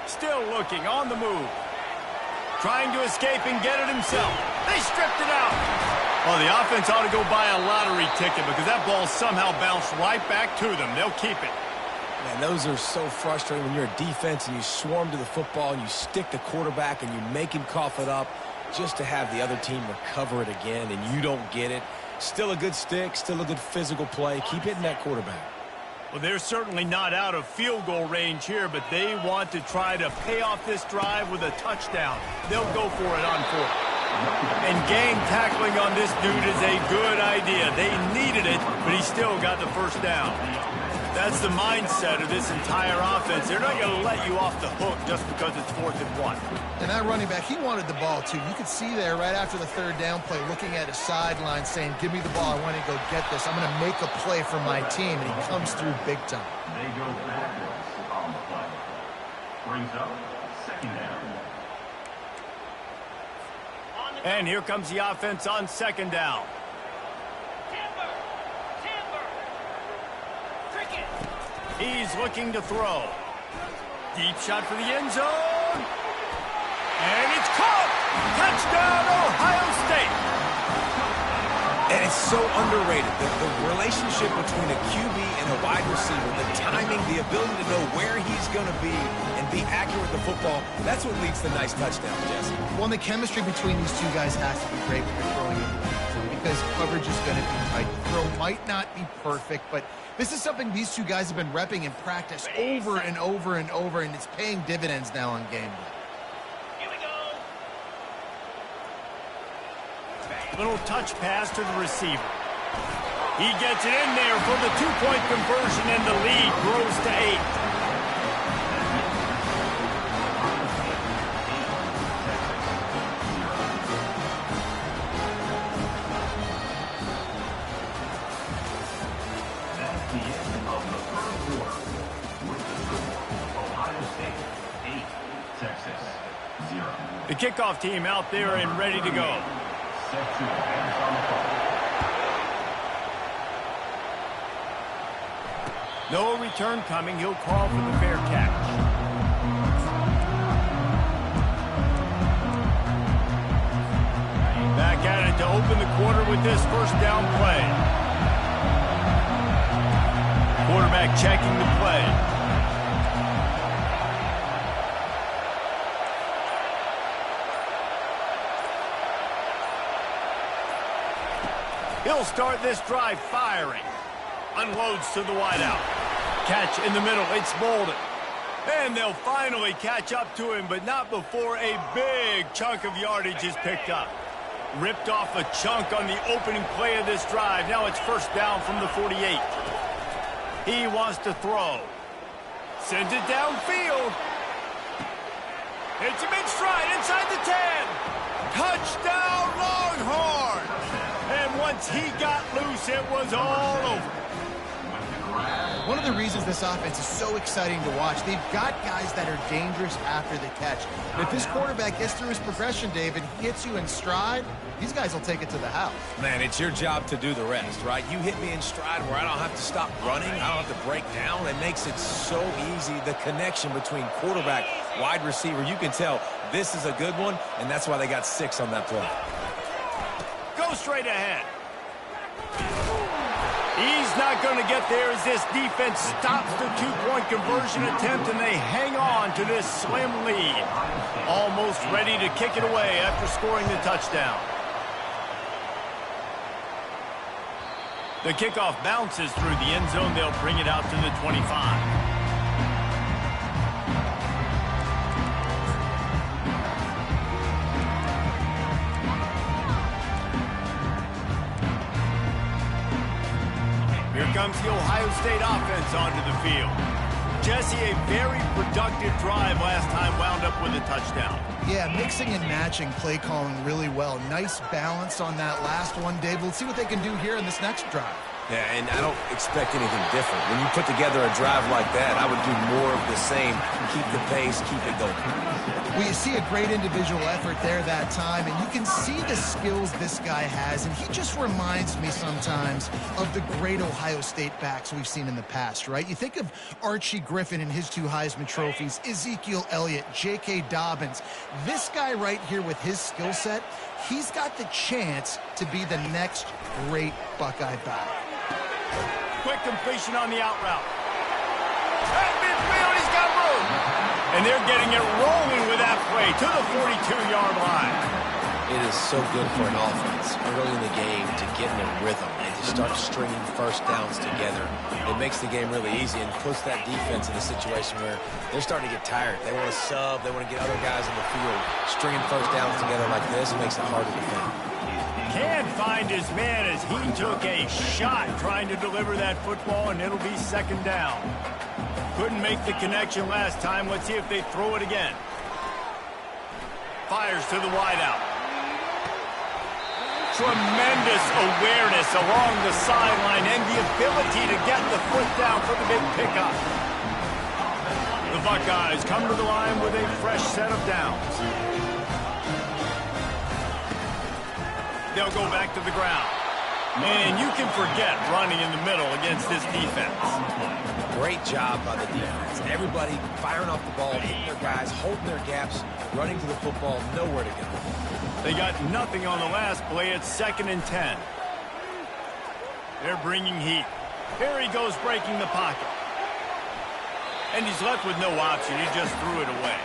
Still looking, on the move. Trying to escape and get it himself. They stripped it out. Well, the offense ought to go buy a lottery ticket because that ball somehow bounced right back to them. They'll keep it. Man, those are so frustrating when you're a defense and you swarm to the football and you stick the quarterback and you make him cough it up just to have the other team recover it again and you don't get it. Still a good stick, still a good physical play. Keep hitting that quarterback. Well, they're certainly not out of field goal range here, but they want to try to pay off this drive with a touchdown. They'll go for it on fourth. And gang tackling on this dude is a good idea. They needed it, but he still got the first down. That's the mindset of this entire offense. They're not going to let you off the hook just because it's 4th and 1. And that running back, he wanted the ball, too. You could see there right after the third down play, looking at his sideline, saying, give me the ball. I want to go get this. I'm going to make a play for my team. And he comes through big time. They go backwards on the play. Brings up 2nd down. And here comes the offense on 2nd down. He's looking to throw. Deep shot for the end zone. And it's caught. Touchdown, Ohio State. And it's so underrated. The relationship between a QB and a wide receiver, the timing, the ability to know where he's going to be and be accurate with the football, that's what leads to nice touchdowns, Jesse. Well, and the chemistry between these two guys has to be great when they're throwing into the end zone because coverage is going to be tight. The throw might not be perfect, but this is something these two guys have been repping in practice over and over and over, and it's paying dividends now on game day. Here we go. Little touch pass to the receiver. He gets it in there for the 2-point conversion, and the lead grows to 8. The kickoff team out there and ready to go. No return coming. He'll call for the fair catch. Back at it to open the quarter with this first down play. Quarterback checking the play. He'll start this drive firing. Unloads to the wideout. Catch in the middle. It's Bolden. And they'll finally catch up to him, but not before a big chunk of yardage is picked up. Ripped off a chunk on the opening play of this drive. Now it's first down from the 48. He wants to throw. Sends it downfield. Hits him in stride inside the 10. Touchdown, Longhorns! And once he got loose, it was all over. One of the reasons this offense is so exciting to watch, they've got guys that are dangerous after the catch. And if this quarterback gets through his progression, David, hits you in stride, these guys will take it to the house. Man, it's your job to do the rest, right? You hit me in stride where I don't have to stop running. I don't have to break down. It makes it so easy. The connection between quarterback, wide receiver, you can tell this is a good one, and that's why they got 6 on that play. Go straight ahead. He's not going to get there as this defense stops the 2-point conversion attempt, and they hang on to this slim lead. Almost ready to kick it away after scoring the touchdown. The kickoff bounces through the end zone. They'll bring it out to the 25. Here comes the Ohio State offense onto the field. Jesse, a very productive drive last time wound up with a touchdown. Yeah, mixing and matching play calling really well. Nice balance on that last one, Dave. Let's see what they can do here in this next drive. Yeah, and I don't expect anything different. When you put together a drive like that, I would do more of the same. Keep the pace, keep it going. Well, you see a great individual effort there that time, and you can see the skills this guy has, and he just reminds me sometimes of the great Ohio State backs we've seen in the past, right? You think of Archie Griffin and his 2 Heisman trophies, Ezekiel Elliott, J.K. Dobbins. This guy right here with his skill set, he's got the chance to be the next great Buckeye back. Quick completion on the out route. At midfield, he's got room. And they're getting it rolling with that play to the 42-yard line. It is so good for an offense early in the game to get in a rhythm and to start stringing first downs together. It makes the game really easy and puts that defense in a situation where they're starting to get tired. They want to sub. They want to get other guys in the field. Stringing first downs together like this makes it hard to defend. Can't find his man as he took a shot trying to deliver that football, and it'll be second down. Couldn't make the connection last time. Let's see if they throw it again. Fires to the wideout. Tremendous awareness along the sideline and the ability to get the foot down for the big pickup. The Buckeyes come to the line with a fresh set of downs. They'll go back to the ground. And you can forget running in the middle against this defense. Great job by the defense. Everybody firing off the ball, hitting their guys, holding their gaps, running to the football, nowhere to go. They got nothing on the last play. It's 2nd and 10. They're bringing heat. Here he goes breaking the pocket. And he's left with no option. He just threw it away.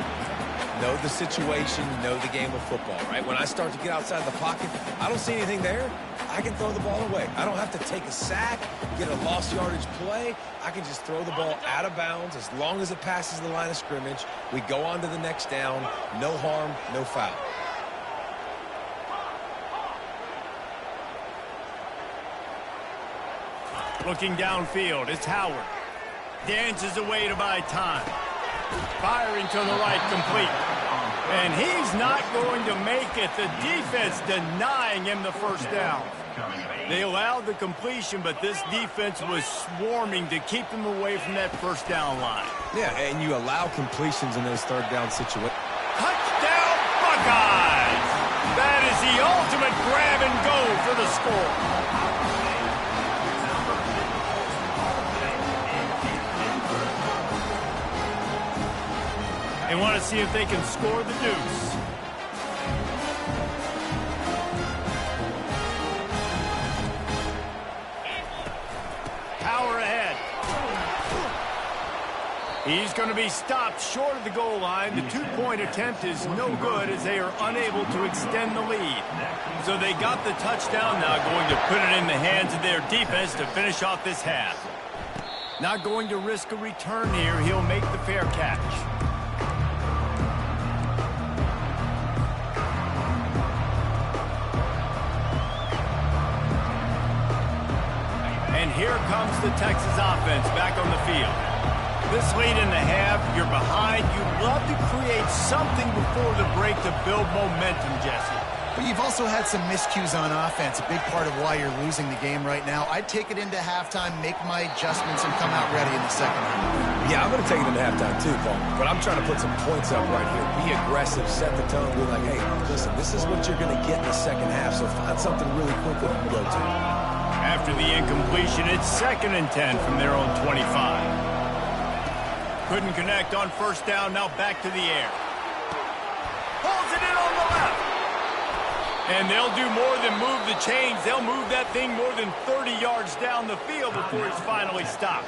Know the situation, know the game of football, right? When I start to get outside the pocket, I don't see anything there. I can throw the ball away. I don't have to take a sack, get a lost yardage play. I can just throw the ball out of bounds as long as it passes the line of scrimmage. We go on to the next down. No harm, no foul. Looking downfield, it's Howard. Dances away to buy time. Firing to the right, complete. And he's not going to make it. The defense denying him the first down. They allowed the completion, but this defense was swarming to keep him away from that first down line. Yeah, and you allow completions in those third down situations. Touchdown, Buckeyes! That is the ultimate grab and go for the score. They want to see if they can score the deuce. Power ahead. He's going to be stopped short of the goal line. The two-point attempt is no good as they are unable to extend the lead. So they got the touchdown, now going to put it in the hands of their defense to finish off this half. Not going to risk a return here. He'll make the fair catch. And here comes the Texas offense back on the field. This late in the half, you're behind. You love to create something before the break to build momentum, Jesse. But you've also had some miscues on offense, a big part of why you're losing the game right now. I'd take it into halftime, make my adjustments, and come out ready in the second half. Yeah, I'm going to take it into halftime too, Paul. But I'm trying to put some points up right here. Be aggressive, set the tone, be like, hey, listen, this is what you're going to get in the second half, so find something really quick that you can go to. After the incompletion, it's 2nd and 10 from their own 25. Couldn't connect on first down, now back to the air. Pulls it in on the left. And they'll do more than move the chains. They'll move that thing more than 30 yards down the field before it's finally stopped.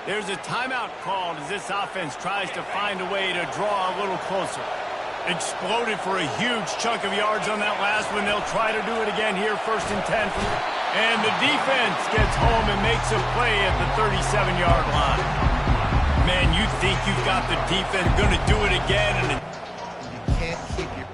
There's a timeout called as this offense tries to find a way to draw a little closer. Exploded for a huge chunk of yards on that last one. They'll try to do it again here, 1st and 10. And the defense gets home and makes a play at the 37-yard line. Man, you think you've got the defense going to do it again, and You can't keep your...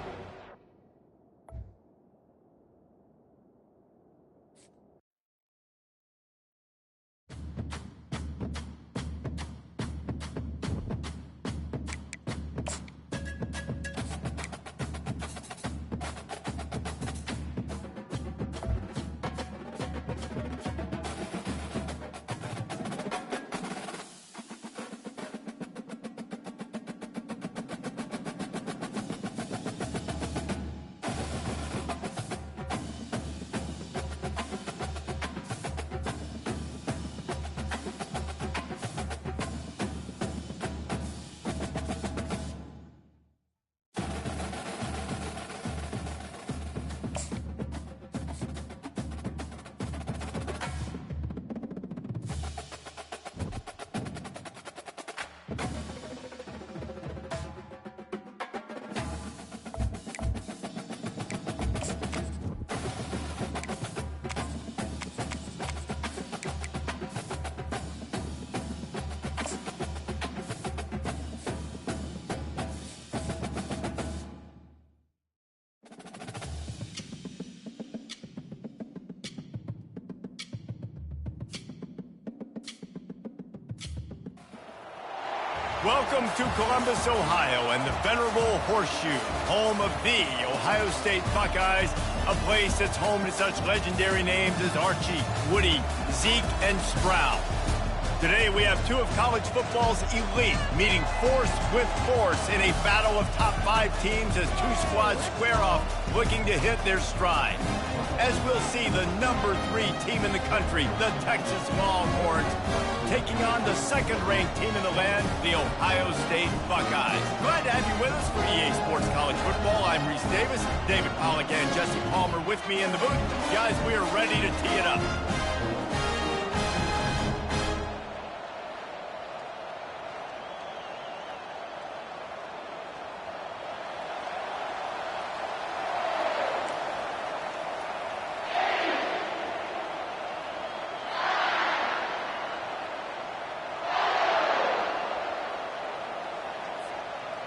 Welcome to Columbus, Ohio, and the venerable Horseshoe, home of the Ohio State Buckeyes, a place that's home to such legendary names as Archie, Woody, Zeke, and Stroud. Today, we have two of college football's elite meeting force with force in a battle of top 5 teams as two squads square off, looking to hit their stride. As we'll see, the number 3 team in the country, the Texas Longhorns, taking on the second-ranked team in the land, the Ohio State Buckeyes. Glad to have you with us for EA Sports College Football. I'm Reese Davis, David Pollack and Jesse Palmer with me in the booth. Guys, we are ready to tee it up.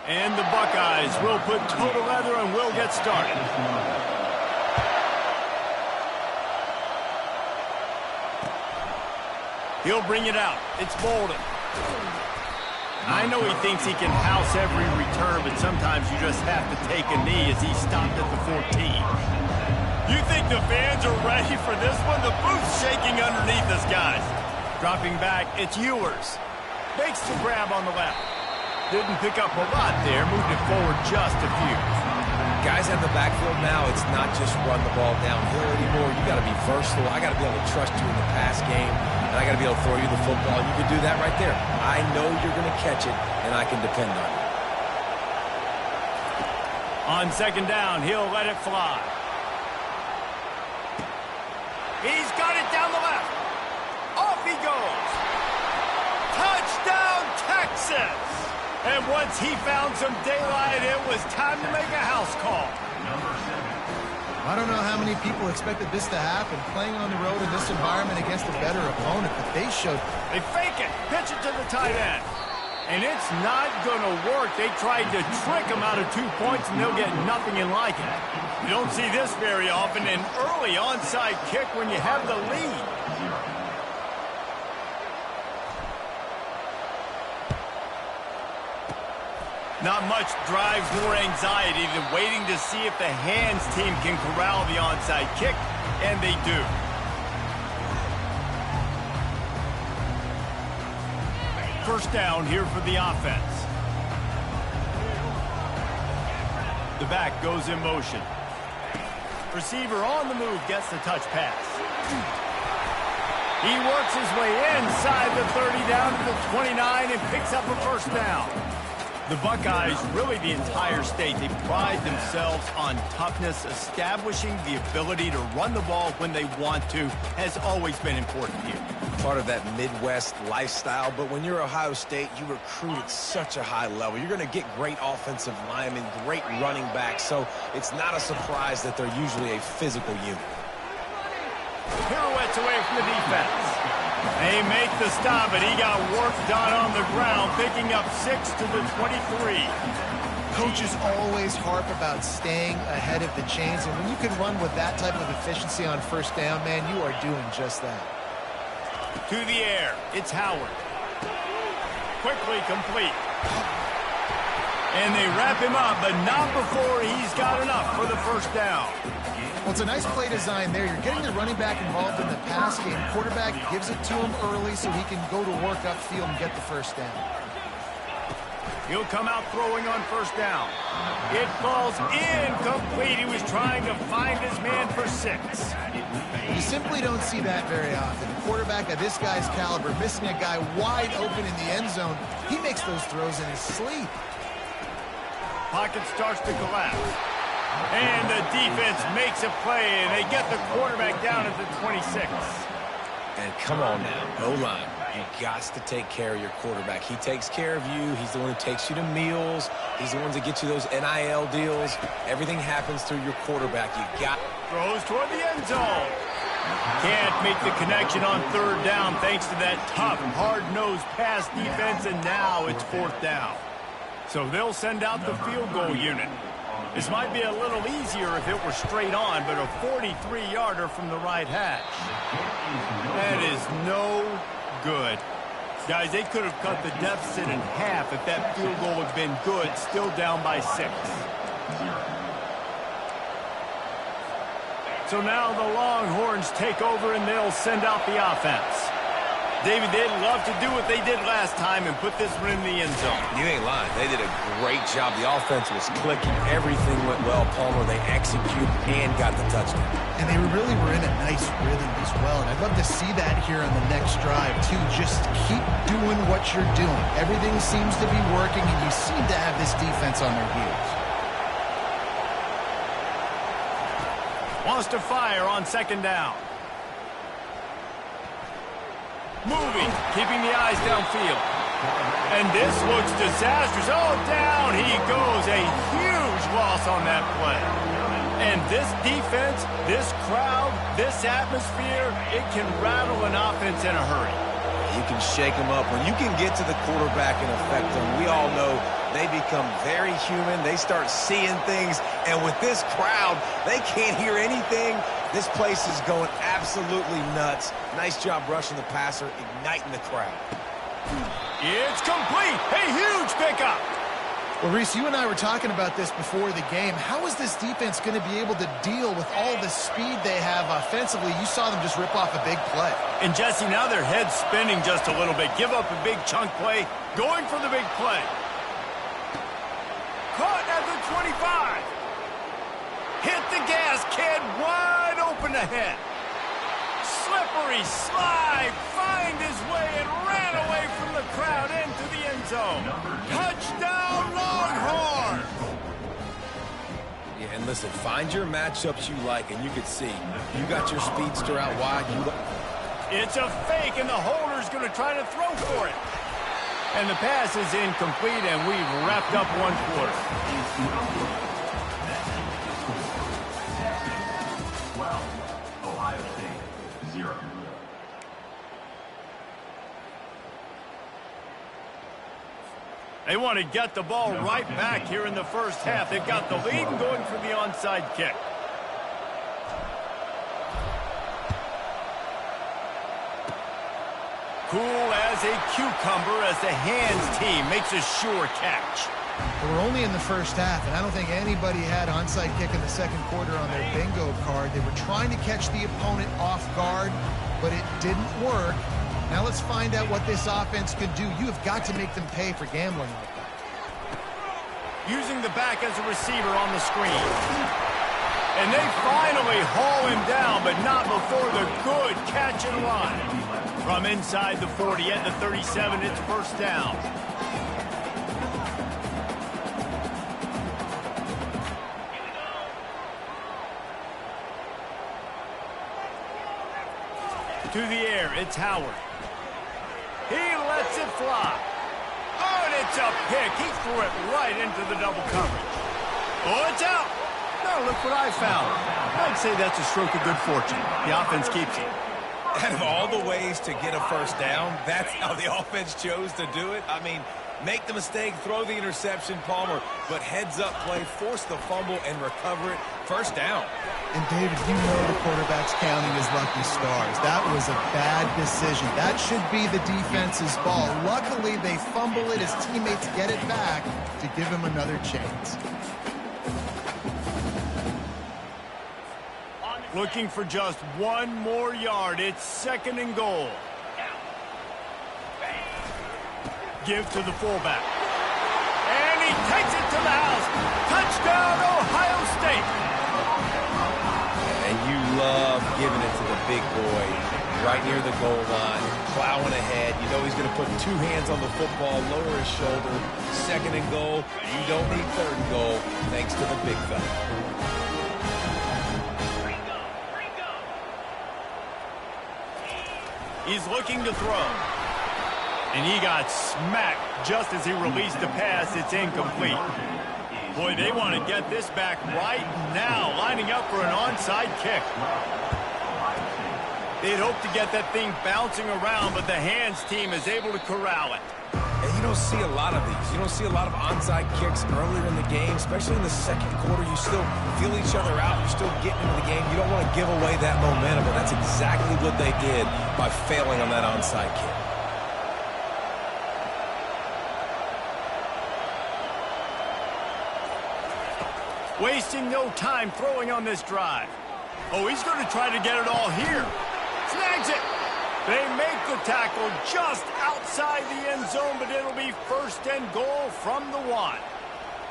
And the Buckeyes will put total leather and will get started. He'll bring it out. It's Bolden. I know he thinks he can house every return, but sometimes you just have to take a knee as he stopped at the 14. You think the fans are ready for this one? The booth's shaking underneath us, guys. Dropping back, it's Ewers. Makes the grab on the left. Didn't pick up a lot there, moved it forward just a few. Guys at the backfield now, it's not just run the ball downhill anymore. You got to be versatile. I got to be able to trust you in the pass game, and I got to be able to throw you the football. You can do that right there. I know you're going to catch it, and I can depend on you. On second down, he'll let it fly. He's got it down the left. Off he goes. Touchdown, Texas! And once he found some daylight, it was time to make a house call. I don't know how many people expected this to happen, playing on the road in this environment against a better opponent, but they showed. They fake it, pitch it to the tight end. And it's not going to work. They tried to trick him out of 2 points, and they'll get nothing in like it. You don't see this very often, an early onside kick when you have the lead. Not much drives more anxiety than waiting to see if the hands team can corral the onside kick, and they do. First down here for the offense. The back goes in motion. Receiver on the move gets the touch pass. He works his way inside the 30 down to the 29 and picks up a first down. The Buckeyes, really the entire state, they pride themselves on toughness. Establishing the ability to run the ball when they want to has always been important here. Part of that Midwest lifestyle, but when you're Ohio State, you recruit at such a high level. You're going to get great offensive linemen, great running backs, so it's not a surprise that they're usually a physical unit. Pirouettes away from the defense. They make the stop, and he got work done on the ground, picking up 6 to the 23. Coaches always harp about staying ahead of the chains, and when you can run with that type of efficiency on first down, man, you are doing just that. To the air, it's Howard. Quickly complete. And they wrap him up, but not before he's got enough for the first down. Well, it's a nice play design there. You're getting the running back involved in the pass game. Quarterback gives it to him early so he can go to work upfield and get the first down. He'll come out throwing on first down. It falls incomplete. He was trying to find his man for 6. You simply don't see that very often. A quarterback of this guy's caliber missing a guy wide open in the end zone. He makes those throws in his sleep. Pocket starts to collapse. And the defense makes a play, and they get the quarterback down at the 26. And come on now, O-line. You got to take care of your quarterback. He takes care of you. He's the one who takes you to meals. He's the one that gets you those NIL deals. Everything happens through your quarterback. You got. Throws toward the end zone. Can't make the connection on third down thanks to that tough, hard-nosed pass defense, and now it's fourth down. So they'll send out the field goal unit. This might be a little easier if it were straight on, but a 43-yarder from the right hash. That is no good. Guys, they could have cut the deficit in half if that field goal had been good, still down by 6. So now the Longhorns take over and they'll send out the offense. David, they'd love to do what they did last time and put this one in the end zone. You ain't lying. They did a great job. The offense was clicking. Everything went well. Palmer, they executed and got the touchdown. And they really were in a nice rhythm as well. And I'd love to see that here on the next drive, too. Just keep doing what you're doing. Everything seems to be working, and you seem to have this defense on their heels. Wants to fire on 2nd down. Moving, keeping the eyes downfield. And this looks disastrous. Oh, down he goes. A huge loss on that play. And this defense, this crowd, this atmosphere, it can rattle an offense in a hurry. You can shake them up. When you can get to the quarterback and affect them, we all know they become very human. They start seeing things. And with this crowd, they can't hear anything. This place is going absolutely nuts. Nice job rushing the passer, igniting the crowd. It's complete. A huge pickup. Well, Reese, you and I were talking about this before the game. How is this defense going to be able to deal with all the speed they have offensively? You saw them just rip off a big play. And, Jesse, now their head's spinning just a little bit. Give up a big chunk play, going for the big play. Caught at the 25. Hit the gas, kid. Wide open ahead. Slippery slide. Find his way and ran away from the crowd into the end zone. Touchdown, Longhorns. Yeah, and listen, find your matchups you like, and you can see. You got your speedster out wide. It's a fake, and the holder's going to try to throw for it. And the pass is incomplete, and we've wrapped up 1 quarter. Ohio State, 0. They want to get the ball right back here in the first half. They've got the lead and going for the onside kick. Cool as a cucumber as the hands team makes a sure catch. We're only in the first half, and I don't think anybody had onside kick in the second quarter on their bingo card. They were trying to catch the opponent off guard, but it didn't work. Now let's find out what this offense could do. You have got to make them pay for gambling like that. Using the back as a receiver on the screen. And they finally haul him down, but not before the good catch and run. From inside the 40 at the 37, it's first down. To the air, it's Howard. He lets it fly. Oh, and it's a pick. He threw it right into the double coverage. Oh, it's out. Now look what I found. I'd say that's a stroke of good fortune. The offense keeps it. Out of all the ways to get a first down, that's how the offense chose to do it. I mean, make the mistake, throw the interception, Palmer, but heads-up play, force the fumble, and recover it. First down. And, David, you know the quarterback's counting his lucky stars. That was a bad decision. That should be the defense's ball. Luckily, they fumble it. His teammates get it back to give him another chance. Looking for just 1 more yard. It's 2nd and goal. Give to the fullback. And he takes it to the house. Touchdown, Ohio State. And you love giving it to the big boy right near the goal line, plowing ahead. You know he's going to put 2 hands on the football, lower his shoulder. 2nd and goal. You don't need 3rd and goal thanks to the big fella. He's looking to throw. And he got smacked just as he released the pass. It's incomplete. Boy, they want to get this back right now, lining up for an onside kick. They'd hope to get that thing bouncing around, but the hands team is able to corral it. And you don't see a lot of these. You don't see a lot of onside kicks earlier in the game, especially in the second quarter. You still feel each other out. You're still getting into the game. You don't want to give away that momentum, and that's exactly what they did by failing on that onside kick. Wasting no time throwing on this drive. Oh, he's going to try to get it all here. Snags it. They make the tackle just outside the end zone, but it'll be 1st and goal from the 1.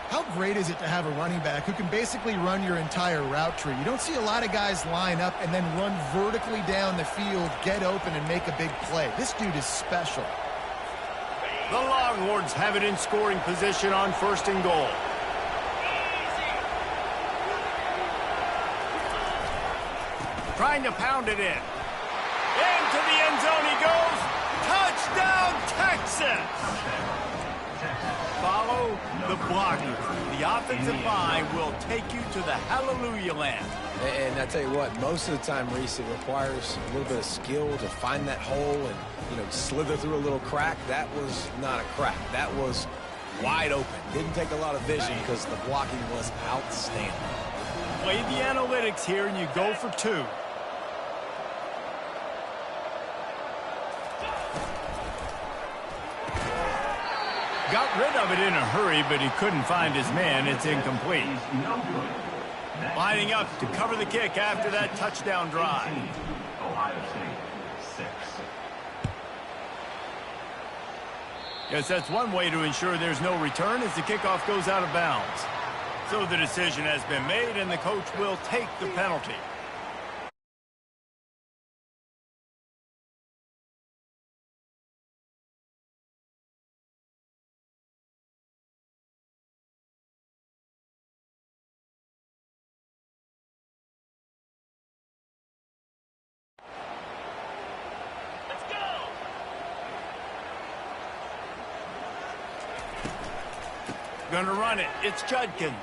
How great is it to have a running back who can basically run your entire route tree? You don't see a lot of guys line up and then run vertically down the field, get open, and make a big play. This dude is special. The Longhorns have it in scoring position on 1st and goal. Trying to pound it in. Into the end zone he goes. Touchdown, Texas! Follow the blocker. The offensive line will take you to the hallelujah land. And I tell you what, most of the time, Reese, it requires a little bit of skill to find that hole and, slither through a little crack. That was not a crack. That was wide open. Didn't take a lot of vision because the blocking was outstanding. Play the analytics here and you go for 2. Got rid of it in a hurry, but he couldn't find his man. It's incomplete. Lining up to cover the kick after that touchdown drive. Ohio State, 6. Yes, that's one way to ensure there's no return as the kickoff goes out of bounds. So the decision has been made, and the coach will take the penalty. Going to run it. It's Judkins.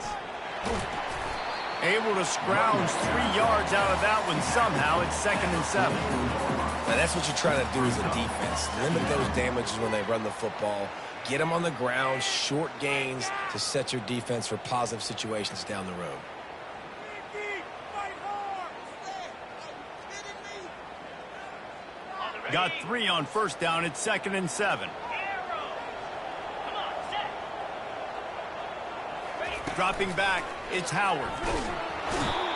Able to scrounge 3 yards out of that one somehow. It's 2nd and 7. Now, that's what you're trying to do as a defense. Limit those damages when they run the football. Get them on the ground, short gains to set your defense for positive situations down the road. Got 3 on 1st down. It's 2nd and 7. Dropping back, it's Howard.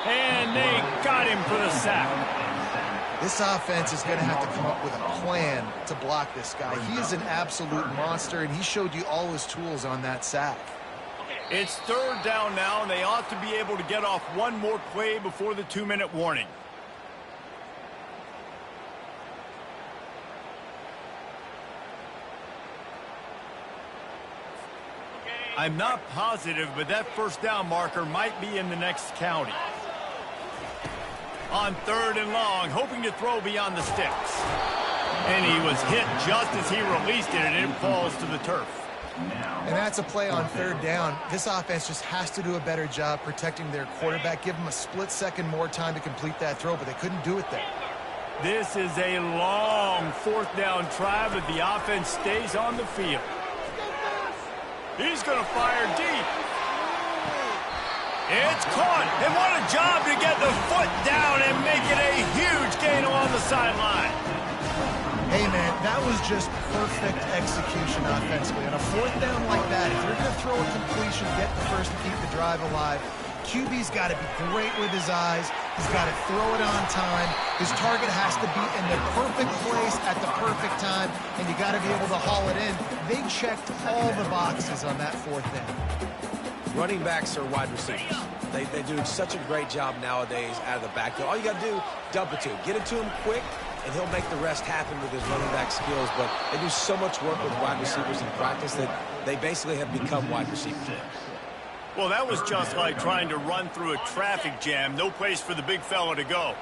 And they got him for the sack. This offense is going to have to come up with a plan to block this guy. He is an absolute monster, and he showed you all his tools on that sack. It's 3rd down now, and they ought to be able to get off one more play before the 2-minute warning. I'm not positive, but that 1st down marker might be in the next county. On 3rd and long, hoping to throw beyond the sticks. And he was hit just as he released it, and it falls to the turf. And that's a play on 3rd down. This offense just has to do a better job protecting their quarterback. Give them a split second more time to complete that throw, but they couldn't do it there. This is a long 4th down try, but the offense stays on the field. He's going to fire deep. It's caught. And what a job to get the foot down and make it a huge gain along the sideline. Hey, man, that was just perfect execution offensively. On a 4th down like that, if you're going to throw a completion, get the first to keep the drive alive. QB's got to be great with his eyes. He's got to throw it on time. His target has to be in the perfect place at the perfect time, and you got to be able to haul it in. They checked all the boxes on that 4th down. Running backs are wide receivers. They do such a great job nowadays out of the backfield. All you got to do, dump it to him. Get it to him quick, and he'll make the rest happen with his running back skills. But they do so much work with wide receivers in practice that they basically have become wide receivers. Well, that was just like trying to run through a traffic jam. No place for the big fella to go.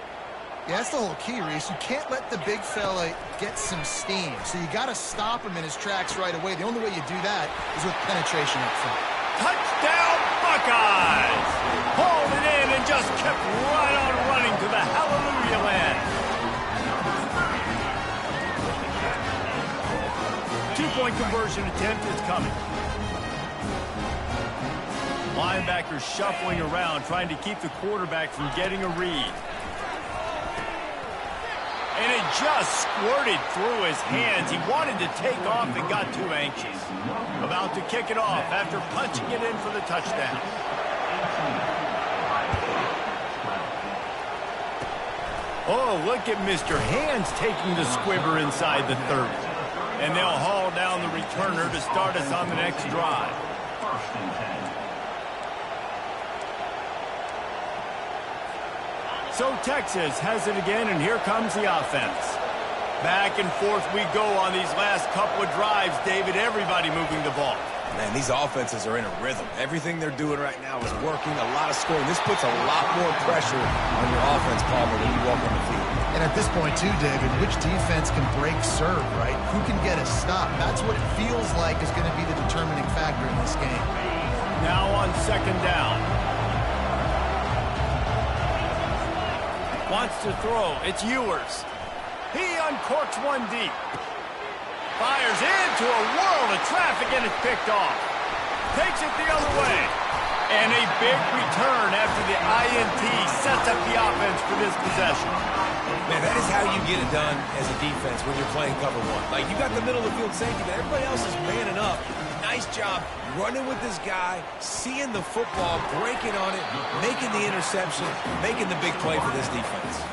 Yeah, that's the whole key, Reese. You can't let the big fella get some steam. So you got to stop him in his tracks right away. The only way you do that is with penetration up front. Touchdown, Buckeyes! Hauled it in and just kept right on running to the hallelujah land. 2-point conversion attempt is coming. Linebackers shuffling around, trying to keep the quarterback from getting a read. And it just squirted through his hands. He wanted to take off and got too anxious. About to kick it off after punching it in for the touchdown. Oh, look at Mr. Hands taking the squibber inside the 30. And they'll haul down the returner to start us on the next drive. So Texas has it again, and here comes the offense. Back and forth we go on these last couple of drives, David. Everybody moving the ball. Man, these offenses are in a rhythm. Everything they're doing right now is working, a lot of scoring. This puts a lot more pressure on your offense, Palmer, when you walk on the field. And at this point, too, David, which defense can break serve, right? Who can get a stop? That's what it feels like is going to be the determining factor in this game. Now on second down. Wants to throw. It's Ewers. He uncorks one deep. Fires into a world of traffic, and it's picked off. Takes it the other way. And a big return after the INT sets up the offense for this possession. Man, that is how you get it done as a defense when you're playing cover one. Like, you got the middle of the field safety, but everybody else is manning up. Nice job running with this guy, seeing the football, breaking on it, making the interception, making the big play for this defense.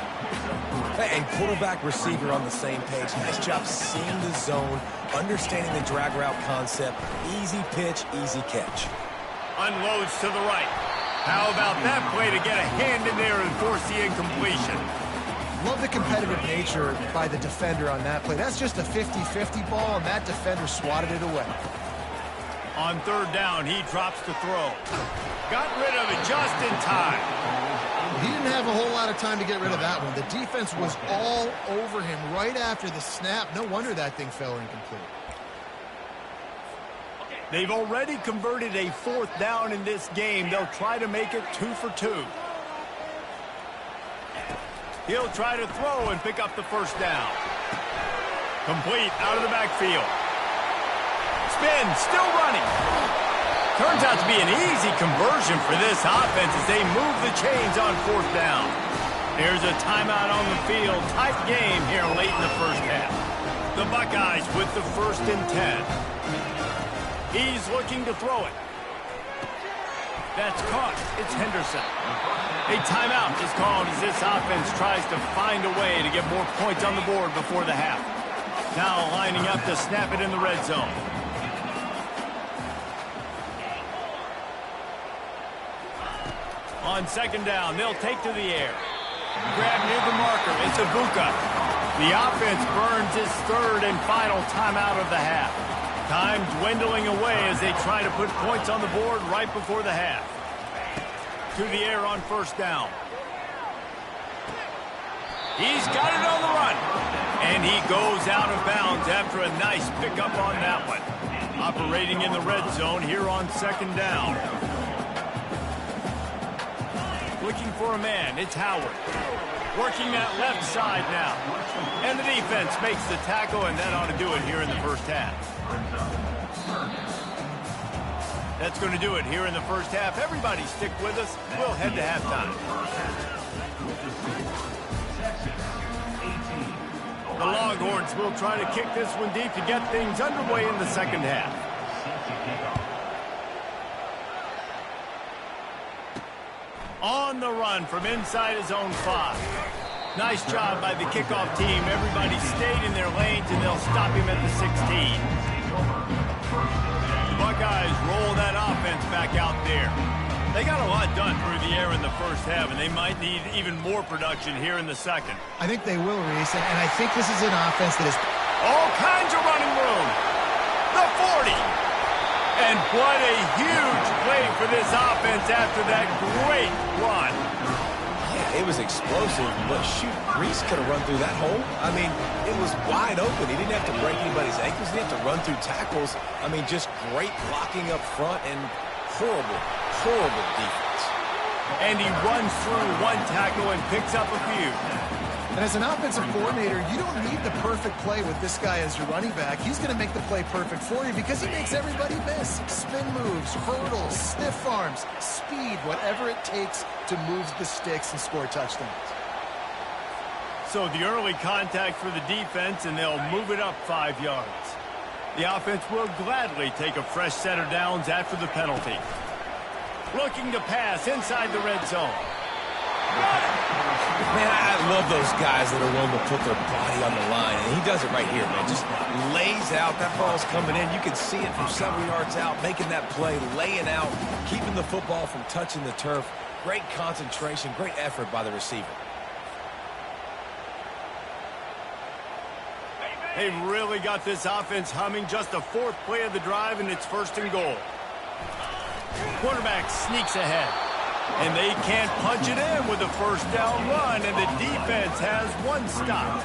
And quarterback receiver on the same page. Nice job seeing the zone, understanding the drag route concept. Easy pitch, easy catch. Unloads to the right. How about that play to get a hand in there and force the incompletion? Love the competitive nature by the defender on that play. That's just a 50-50 ball, and that defender swatted it away. On third down, he drops to throw. Got rid of it just in time. He didn't have a whole lot of time to get rid of that one. The defense was all over him right after the snap. No wonder that thing fell incomplete. They've already converted a fourth down in this game. They'll try to make it 2 for 2. He'll try to throw and pick up the first down. Complete out of the backfield. Spin, still running. Turns out to be an easy conversion for this offense as they move the chains on fourth down. Here's a timeout on the field. Tight game here late in the first half. The Buckeyes with the 1st and 10. He's looking to throw it. That's caught. It's Henderson. A timeout is called as this offense tries to find a way to get more points on the board before the half. Now lining up to snap it in the red zone. On second down, they'll take to the air. Grab near the marker. It's Ibuka. The offense burns its 3rd and final timeout of the half. Time dwindling away as they try to put points on the board right before the half. To the air on first down. He's got it on the run. And he goes out of bounds after a nice pickup on that one. Operating in the red zone here on second down. Looking for a man, it's Howard. Working that left side now. And the defense makes the tackle, and that ought to do it here in the first half. That's going to do it here in the first half. Everybody stick with us. We'll head to halftime. The Longhorns will try to kick this one deep to get things underway in the second half. On the run from inside his own 5. Nice job by the kickoff team. Everybody stayed in their lanes, and they'll stop him at the 16. The Buckeyes roll that offense back out there. They got a lot done through the air in the first half, and they might need even more production here in the second. I think they will, Reese, and I think this is an offense that is all kinds of running room. The 40. And what a huge play for this offense after that great run. Yeah, it was explosive, but shoot, Reese could have run through that hole. I mean, it was wide open. He didn't have to break anybody's ankles. He didn't have to run through tackles. I mean, just great blocking up front and horrible defense. And he runs through one tackle and picks up a few. And as an offensive coordinator, you don't need the perfect play with this guy as your running back. He's going to make the play perfect for you because he makes everybody miss. Spin moves, hurdles, stiff arms, speed, whatever it takes to move the sticks and score touchdowns. So the early contact for the defense, and they'll move it up 5 yards. The offense will gladly take a fresh set of downs after the penalty. Looking to pass inside the red zone. Man, I love those guys that are willing to put their body on the line, and he does it right here, man. Just lays out. That ball's coming in. You can see it from several yards out, making that play, laying out, keeping the football from touching the turf. Great concentration, great effort by the receiver. They've really got this offense humming. Just the fourth play of the drive, and it's 1st and goal. Quarterback sneaks ahead. And they can't punch it in with a 1st down run, and the defense has 1 stop.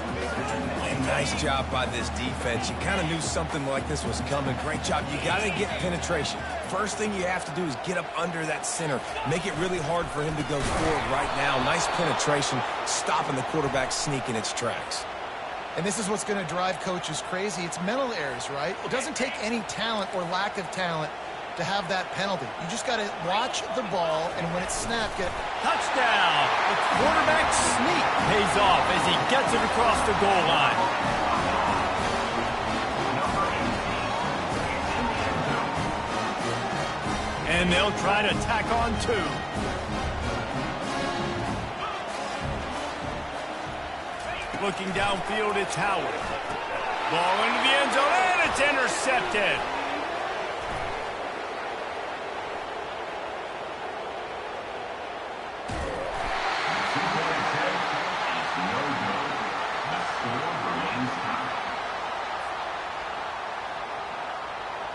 Nice job by this defense. You kind of knew something like this was coming. Great job. You got to get penetration. First thing you have to do is get up under that center. Make it really hard for him to go forward right now. Nice penetration, stopping the quarterback sneak in its tracks. And this is what's going to drive coaches crazy. It's mental errors, right? It doesn't take any talent or lack of talent to have that penalty. You just got to watch the ball, and when it's snapped, get touchdown. The quarterback sneak pays off as he gets it across the goal line. And they'll try to tack on 2. Looking downfield, it's Howard. Ball into the end zone, and it's intercepted.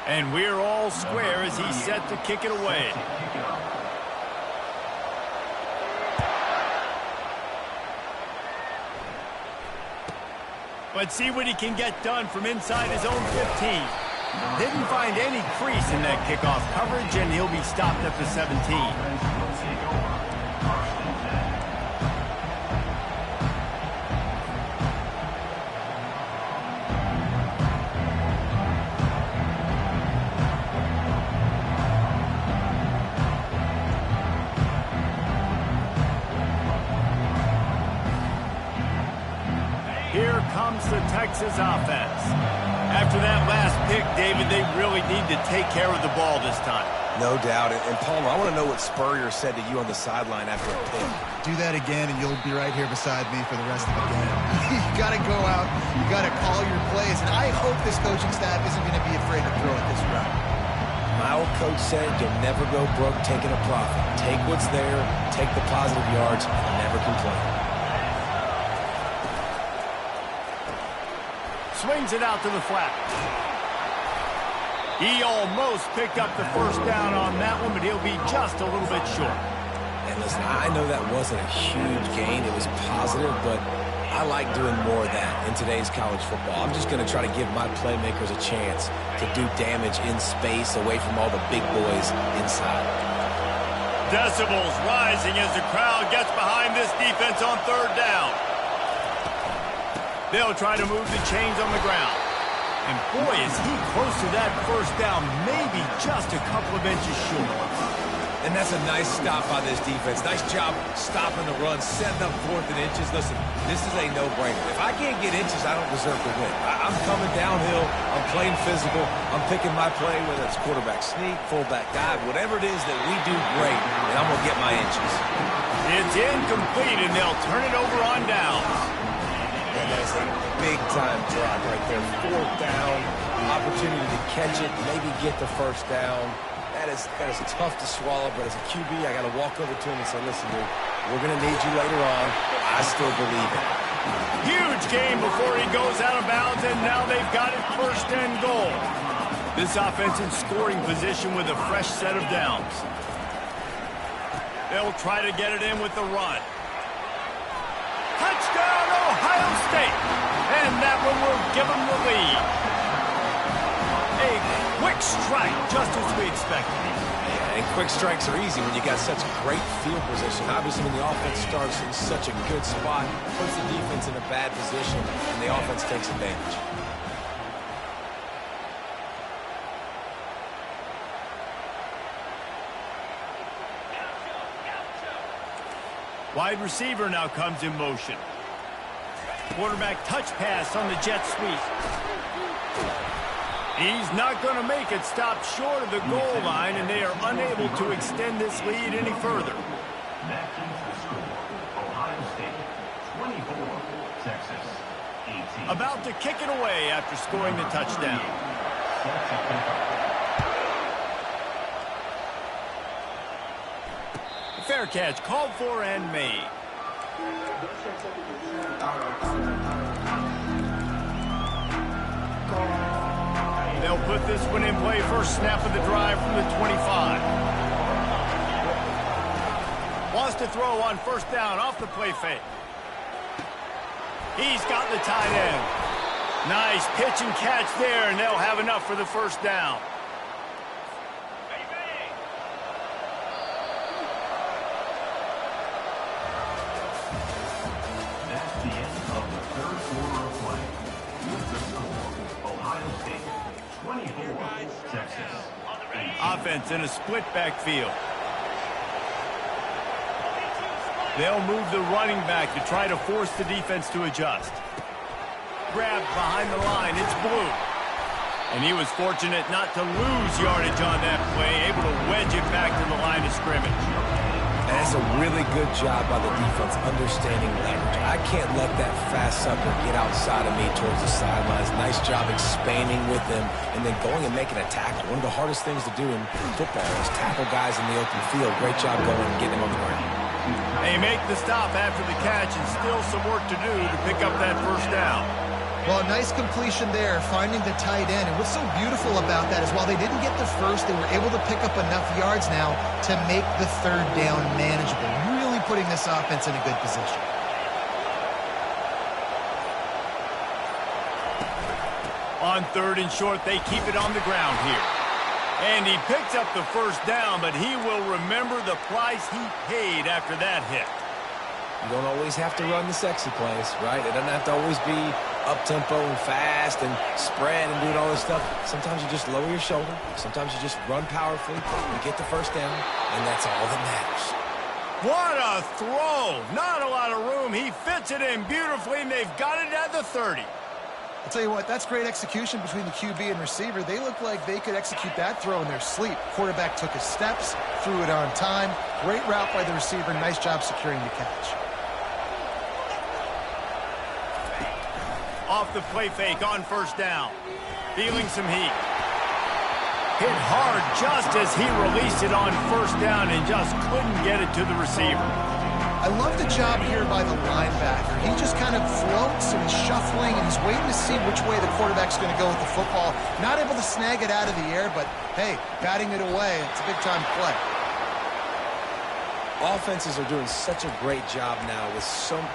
And we're all square as he's set to kick it away. Let's see what he can get done from inside his own 15. Didn't find any crease in that kickoff coverage, and he'll be stopped at the 17. Here comes the Texas offense. After that last pick, David, they really need to take care of the ball this time. No doubt. And Palmer, I want to know what Spurrier said to you on the sideline after a pick. Do that again, and you'll be right here beside me for the rest of the game. You got to go out. You got to call your plays. And I hope this coaching staff isn't going to be afraid to throw it this route. My old coach said you'll never go broke taking a profit. Take what's there, take the positive yards, and never complain. Swings it out to the flat. He almost picked up the 1st down on that one, but he'll be just a little bit short. And listen, I know that wasn't a huge gain. It was positive, but I like doing more of that in today's college football. I'm just going to try to give my playmakers a chance to do damage in space away from all the big boys inside. Decibels rising as the crowd gets behind this defense on 3rd down. They'll try to move the chains on the ground. And boy, is he close to that 1st down, maybe just a couple of inches short. And that's a nice stop by this defense. Nice job stopping the run, setting up 4th and inches. Listen, this is a no-brainer. If I can't get inches, I don't deserve to win. I'm coming downhill. I'm playing physical. I'm picking my play, whether it's quarterback sneak, fullback dive, whatever it is that we do great, and I'm going to get my inches. It's incomplete, and they'll turn it over on downs. And that's a big-time drop right there. 4th down, opportunity to catch it, maybe get the 1st down. That is tough to swallow, but as a QB, I got to walk over to him and say, listen, dude, we're going to need you later on. I still believe it. Huge game before he goes out of bounds, and now they've got it 1st and goal. This offense in scoring position with a fresh set of downs. They'll try to get it in with the run. Touchdown, Ohio State! And that one will give them the lead. A quick strike, just as we expected. Yeah, and quick strikes are easy when you got such great field position. Obviously, when the offense starts in such a good spot, puts the defense in a bad position, and the offense takes advantage. Wide receiver now comes in motion. Quarterback touch pass on the jet sweep. He's not going to make it. Stop short of the goal line, and they are unable to extend this lead any further. That keeps the score. Ohio State 24, Texas 18. About to kick it away after scoring the touchdown. Fair catch called for and made. They'll put this one in play. First snap of the drive from the 25. Wants to throw on first down off the play fake. He's got the tight end. Nice pitch and catch there, and they'll have enough for the first down. That's the end of the third quarter of play. With the score, Ohio State 24, Texas 18. Offense in a split backfield. They'll move the running back to try to force the defense to adjust. Grabbed behind the line. It's Blue. And he was fortunate not to lose yardage on that play, able to wedge it back to the line of scrimmage. That's a really good job by the defense understanding leverage. I can't let that fast sucker get outside of me towards the sidelines. Nice job expanding with them and then going and making a tackle. One of the hardest things to do in football is tackle guys in the open field. Great job going and getting them on the ground. They make the stop after the catch and still some work to do to pick up that first down. Well, nice completion there, finding the tight end. And what's so beautiful about that is while they didn't get the first, they were able to pick up enough yards now to make the third down manageable, really putting this offense in a good position. On third and short, they keep it on the ground here. And he picks up the first down, but he will remember the price he paid after that hit. You don't always have to run the sexy plays, right? It doesn't have to always be up-tempo and fast and spread and doing all this stuff. Sometimes you just lower your shoulder. Sometimes you just run powerfully. You get the first down, and that's all that matters. What a throw. Not a lot of room. He fits it in beautifully, and they've got it at the 30. I'll tell you what, that's great execution between the QB and receiver. They look like they could execute that throw in their sleep. Quarterback took his steps, threw it on time. Great route by the receiver. Nice job securing the catch. Off the play fake on first down. Feeling some heat. Hit hard just as he released it on first down and just couldn't get it to the receiver. I love the job here by the linebacker. He just kind of floats and he's shuffling and he's waiting to see which way the quarterback's going to go with the football. Not able to snag it out of the air, but hey, batting it away, it's a big-time play. Offenses are doing such a great job now with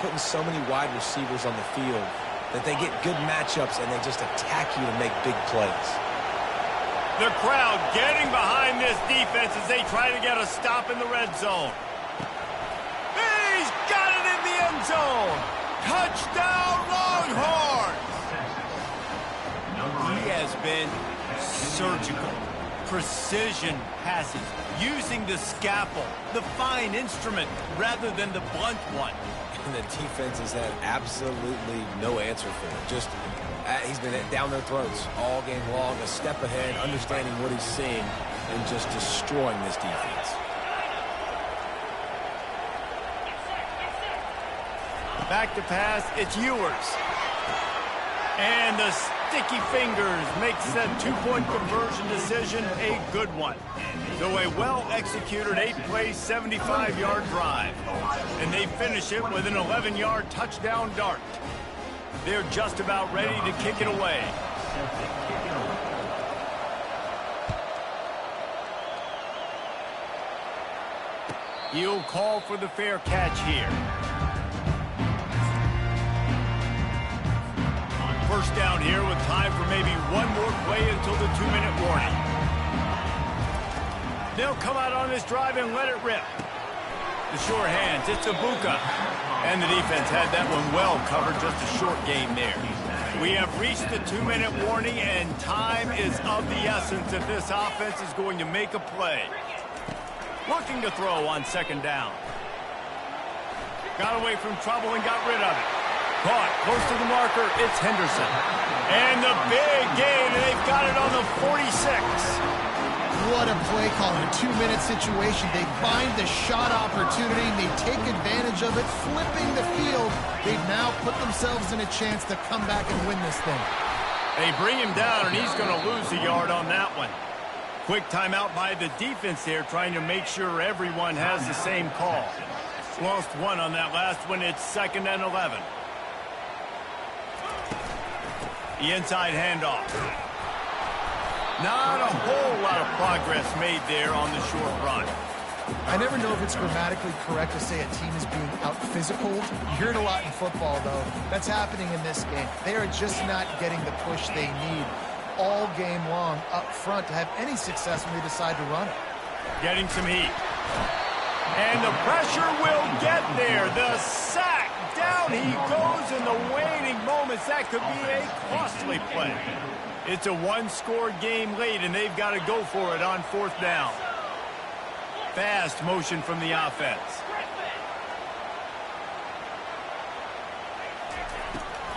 putting so many wide receivers on the field that they get good matchups and they just attack you to make big plays. The crowd getting behind this defense as they try to get a stop in the red zone. He's got it in the end zone. Touchdown, Longhorns! He has been surgical. Precision passes, using the scalpel, the fine instrument, rather than the blunt one. And the defense has had absolutely no answer for it. Just, he's been down their throats all game long, a step ahead, understanding what he's seeing, and just destroying this defense. Back to pass, it's Ewers. And the sticky fingers makes that two-point conversion decision a good one. So a well-executed 8-play, 75-yard drive. And they finish it with an 11-yard touchdown dart. They're just about ready to kick it away. He'll call for the fair catch here. First down here with time for maybe one more play until the 2-minute warning. They'll come out on this drive and let it rip. The sure hands, it's Ibuka. And the defense had that one well covered, just a short game there. We have reached the 2-minute warning, and time is of the essence if this offense is going to make a play. Looking to throw on second down. Got away from trouble and got rid of it. Caught close to the marker. It's Henderson. And the big gain, and they've got it on the 46. What a play call in a 2-minute situation. They find the shot opportunity, and they take advantage of it, flipping the field. They've now put themselves in a chance to come back and win this thing. They bring him down, and he's going to lose a yard on that one. Quick timeout by the defense there, trying to make sure everyone has the same call. Lost one on that last one. It's 2nd and 11. The inside handoff. Not a whole lot of progress made there on the short run. I never know if it's grammatically correct to say a team is being out-physical. You hear it a lot in football, though. That's happening in this game. They are just not getting the push they need all game long up front to have any success when they decide to run it. Getting some heat. And the pressure will get there. The sack. Down he goes in the waning moments. That could be a costly play. It's a one-score game late, and they've got to go for it on 4th down. Fast motion from the offense.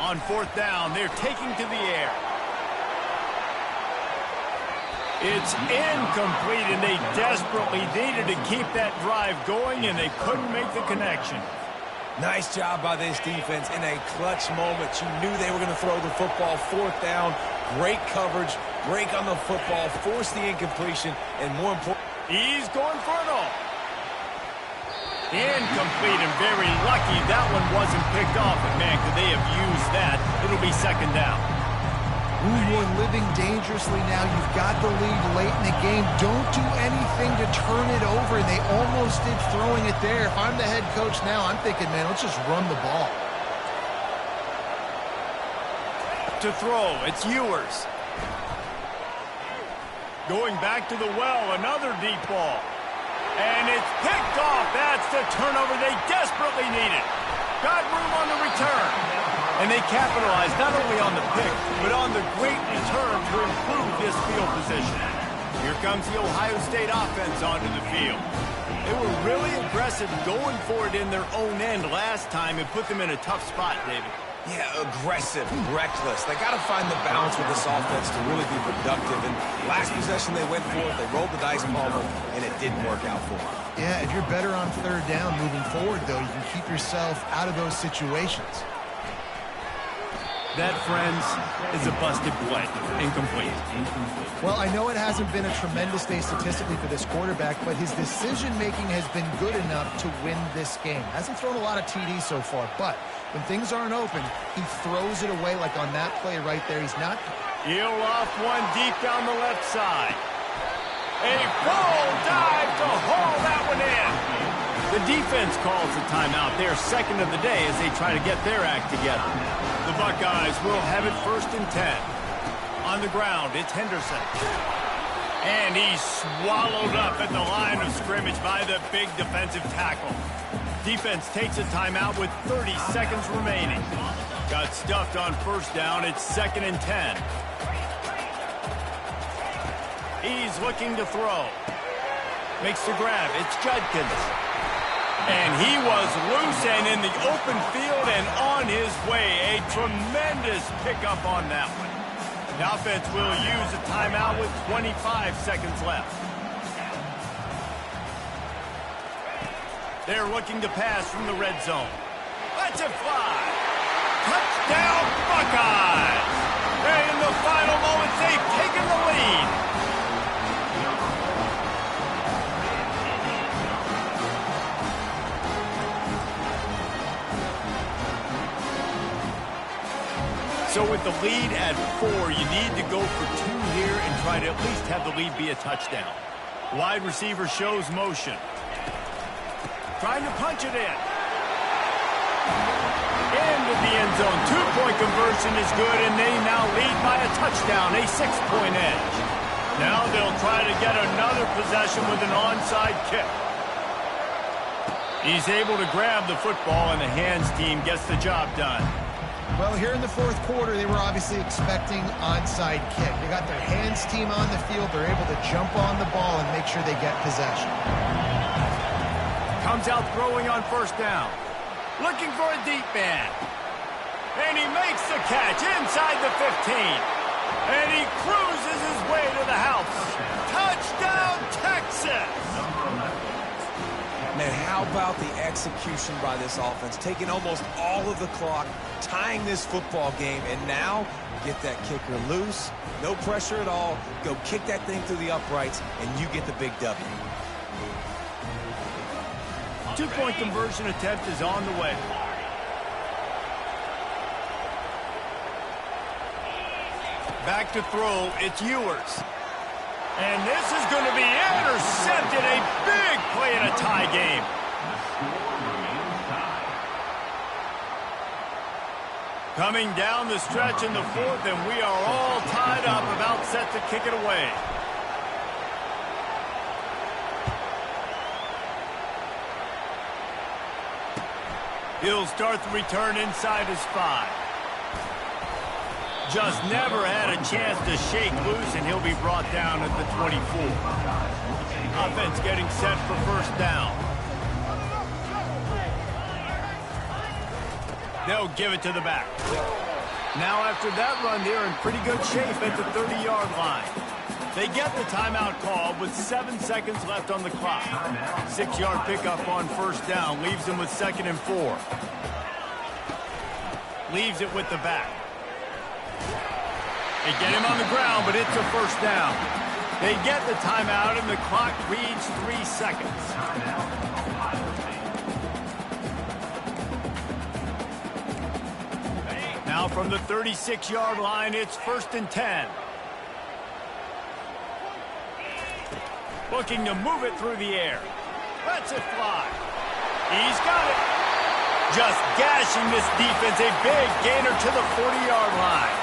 On 4th down, they're taking to the air. It's incomplete, and they desperately needed to keep that drive going, and they couldn't make the connection. Nice job by this defense in a clutch moment. You knew they were going to throw the football. 4th down, great coverage, break on the football, force the incompletion, and more important, he's going for it all. Incomplete, and very lucky that one wasn't picked off. And man, could they have used that? It'll be 2nd down. Ooh, you're living dangerously now. You've got the lead late in the game. Don't do anything to turn it over. They almost did throwing it there. If I'm the head coach now, I'm thinking, man, let's just run the ball. To throw, it's Ewers. Going back to the well, another deep ball. And it's picked off. That's the turnover they desperately needed. Got room on the return. And they capitalized not only on the pick, but on the great return to improve this field position. Here comes the Ohio State offense onto the field. They were really aggressive going for it in their own end last time and put them in a tough spot, David. yeah, aggressive, reckless. They got to find the balance with this offense to really be productive. And last possession they went for it, they rolled the dice, Palmer, and it didn't work out for them. Yeah, if you're better on 3rd down moving forward, though, you can keep yourself out of those situations. That, friends, is a busted play. Incomplete. Well, I know it hasn't been a tremendous day statistically for this quarterback, but his decision-making has been good enough to win this game. Hasn't thrown a lot of TDs so far, but when things aren't open, he throws it away like on that play right there. He's not... He'll off one deep down the left side. A full dive to haul that one in. The defense calls the timeout. They're 2nd of the day as they try to get their act together. The Buckeyes will have it 1st and 10. On the ground, it's Henderson. And he's swallowed up at the line of scrimmage by the big defensive tackle. Defense takes a timeout with 30 seconds remaining. Got stuffed on 1st down. It's 2nd and 10. He's looking to throw. Makes the grab. It's Judkins. And he was loose and in the open field and on his way. A tremendous pickup on that one. The offense will use a timeout with 25 seconds left. They're looking to pass from the red zone. Let's it fly. Touchdown, Buckeyes. And in the final moments, they've taken the lead. So with the lead at 4, you need to go for 2 here and try to at least have the lead be a touchdown. Wide receiver shows motion. Trying to punch it in. Into the end zone. 2-point conversion is good, and they now lead by a touchdown, a 6-point edge. Now they'll try to get another possession with an onside kick. He's able to grab the football, and the hands team gets the job done. Well, here in the 4th quarter, they were obviously expecting onside kick. They got their hands team on the field. They're able to jump on the ball and make sure they get possession. Comes out throwing on 1st down. Looking for a deep man. And he makes the catch inside the 15. And he cruises his way to the house. Touchdown, Texas! Man, how about the execution by this offense? Taking almost all of the clock, tying this football game, and now get that kicker loose. No pressure at all. Go kick that thing through the uprights, and you get the big W. Two-point conversion attempt is on the way. Back to throw, it's Ewers. And this is going to be intercepted. A big play in a tie game. Coming down the stretch in the fourth, and we are all tied up, about set to kick it away. He'll start the return inside his 5. Just never had a chance to shake loose, and he'll be brought down at the 24. Offense getting set for first down. They'll give it to the back. Now after that run, they're in pretty good shape at the 30-yard line. They get the timeout called with 7 seconds left on the clock. 6-yard pickup on first down leaves them with 2nd and 4. Leaves it with the back. They get him on the ground, but it's a first down. They get the timeout, and the clock reads 3 seconds. Now from the 36-yard line, it's 1st and 10. Looking to move it through the air. Lets it fly. He's got it. Just gashing this defense. A big gainer to the 40-yard line.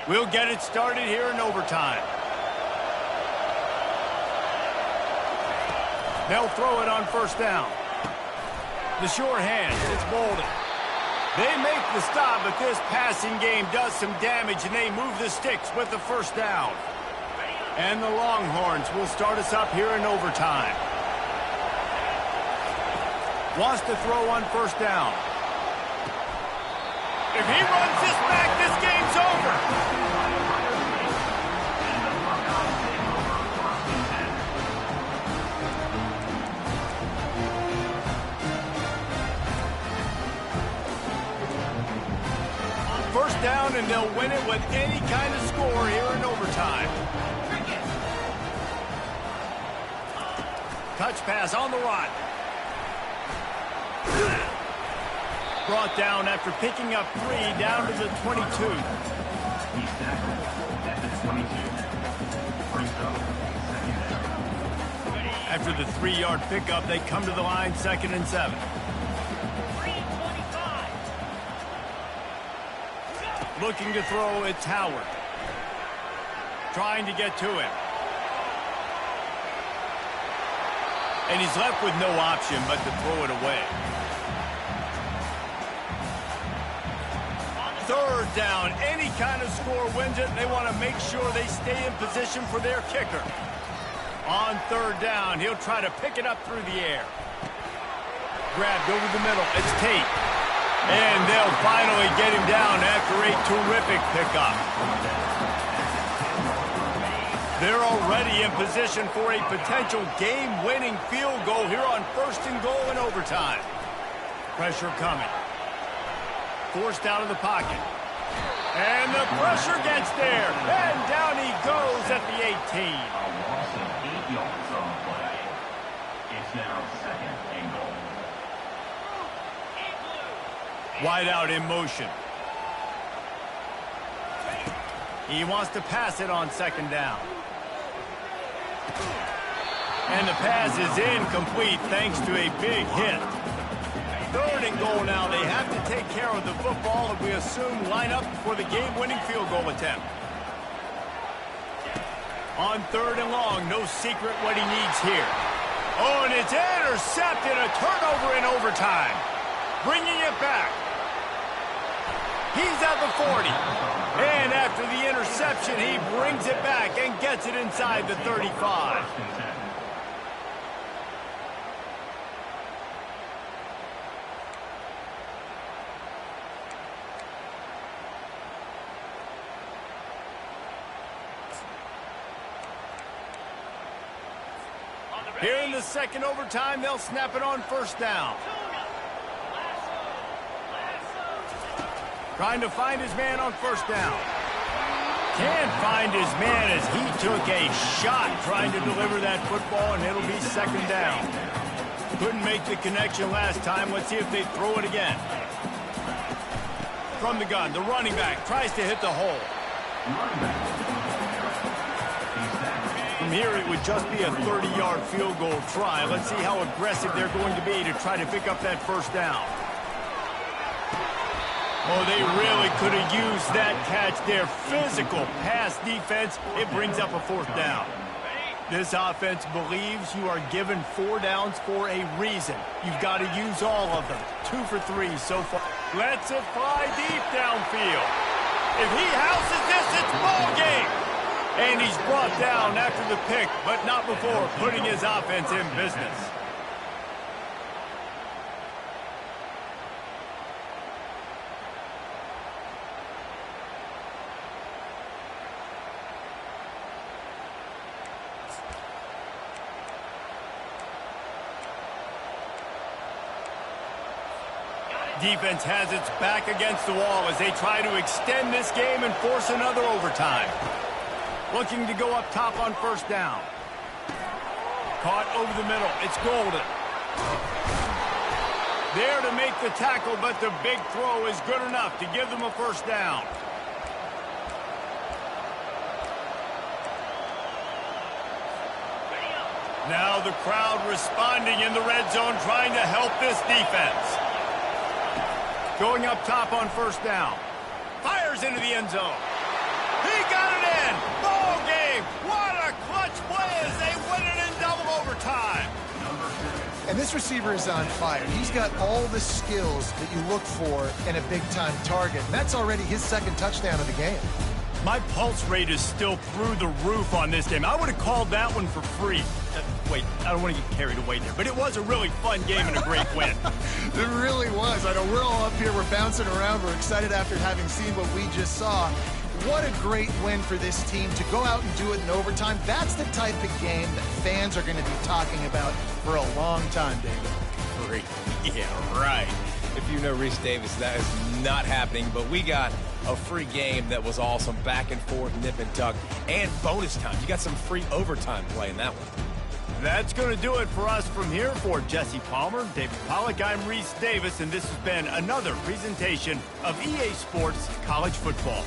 We'll get it started here in overtime. They'll throw it on first down. The sure hand, it's Bolden. They make the stop, but this passing game does some damage, and they move the sticks with the first down. And the Longhorns will start us up here in overtime. Wants to throw on first down. If he runs this back, this game's over. First down, and they'll win it with any kind of score here in overtime. Touch pass on the run. Brought down after picking up 3 down to the 22. He's tackled at the 22. First up, 2nd down. After the 3-yard pickup, they come to the line 2nd and 7. Looking to throw, it's Howard. Trying to get to him. And he's left with no option but to throw it away. 3rd down. Any kind of score wins it. They want to make sure they stay in position for their kicker. On 3rd down, he'll try to pick it up through the air. Grabbed over the middle. It's Tate. And they'll finally get him down after a terrific pickup. They're already in position for a potential game-winning field goal here on 1st and goal in overtime. Pressure coming. Forced out of the pocket. And the pressure gets there. And down he goes at the 18. A loss of 8 yards on the play. It's now 2nd and goal. Wide out in motion. He wants to pass it on 2nd down. And the pass is incomplete thanks to a big hit. Third and goal now. They have to take care of the football, and we assume line up for the game-winning field goal attempt. On third and long, no secret what he needs here. Oh, and it's intercepted. A turnover in overtime. Bringing it back. He's at the 40. And after the interception, he brings it back and gets it inside the 35. Here in the second overtime, they'll snap it on first down. Trying to find his man on first down. Can't find his man as he took a shot trying to deliver that football, and it'll be second down. Couldn't make the connection last time. Let's see if they throw it again. From the gun, the running back tries to hit the hole. From here, it would just be a 30-yard field goal try. Let's see how aggressive they're going to be to try to pick up that first down. Oh, they really could have used that catch. Their physical pass defense, it brings up a fourth down. This offense believes you are given 4 downs for a reason. You've got to use all of them. 2 for 3 so far. Lets it fly deep downfield. If he houses this, it's ball game. And he's brought down after the pick, but not before putting his offense in business. Defense has its back against the wall as they try to extend this game and force another overtime. Looking to go up top on first down. Caught over the middle. It's Golden. There to make the tackle, but the big throw is good enough to give them a first down. Now the crowd responding in the red zone, trying to help this defense. Going up top on first down. Fires into the end zone. He got it in. Ball game. What a clutch play as they win it in double overtime. And this receiver is on fire. He's got all the skills that you look for in a big-time target. And that's already his second touchdown of the game. My pulse rate is still through the roof on this game. I would have called that one for free. Wait, I don't want to get carried away there, but it was a really fun game and a great win. It really was. I know we're all up here, we're bouncing around, we're excited after having seen what we just saw. What a great win for this team to go out and do it in overtime. That's the type of game that fans are going to be talking about for a long time, David. Free. Yeah, right. If you know Reese Davis, that is not happening, but we got a free game that was awesome, back and forth, nip and tuck, and bonus time. You got some free overtime play in that one. That's going to do it for us from here. For Jesse Palmer, David Pollack, I'm Reese Davis, and this has been another presentation of EA Sports College Football.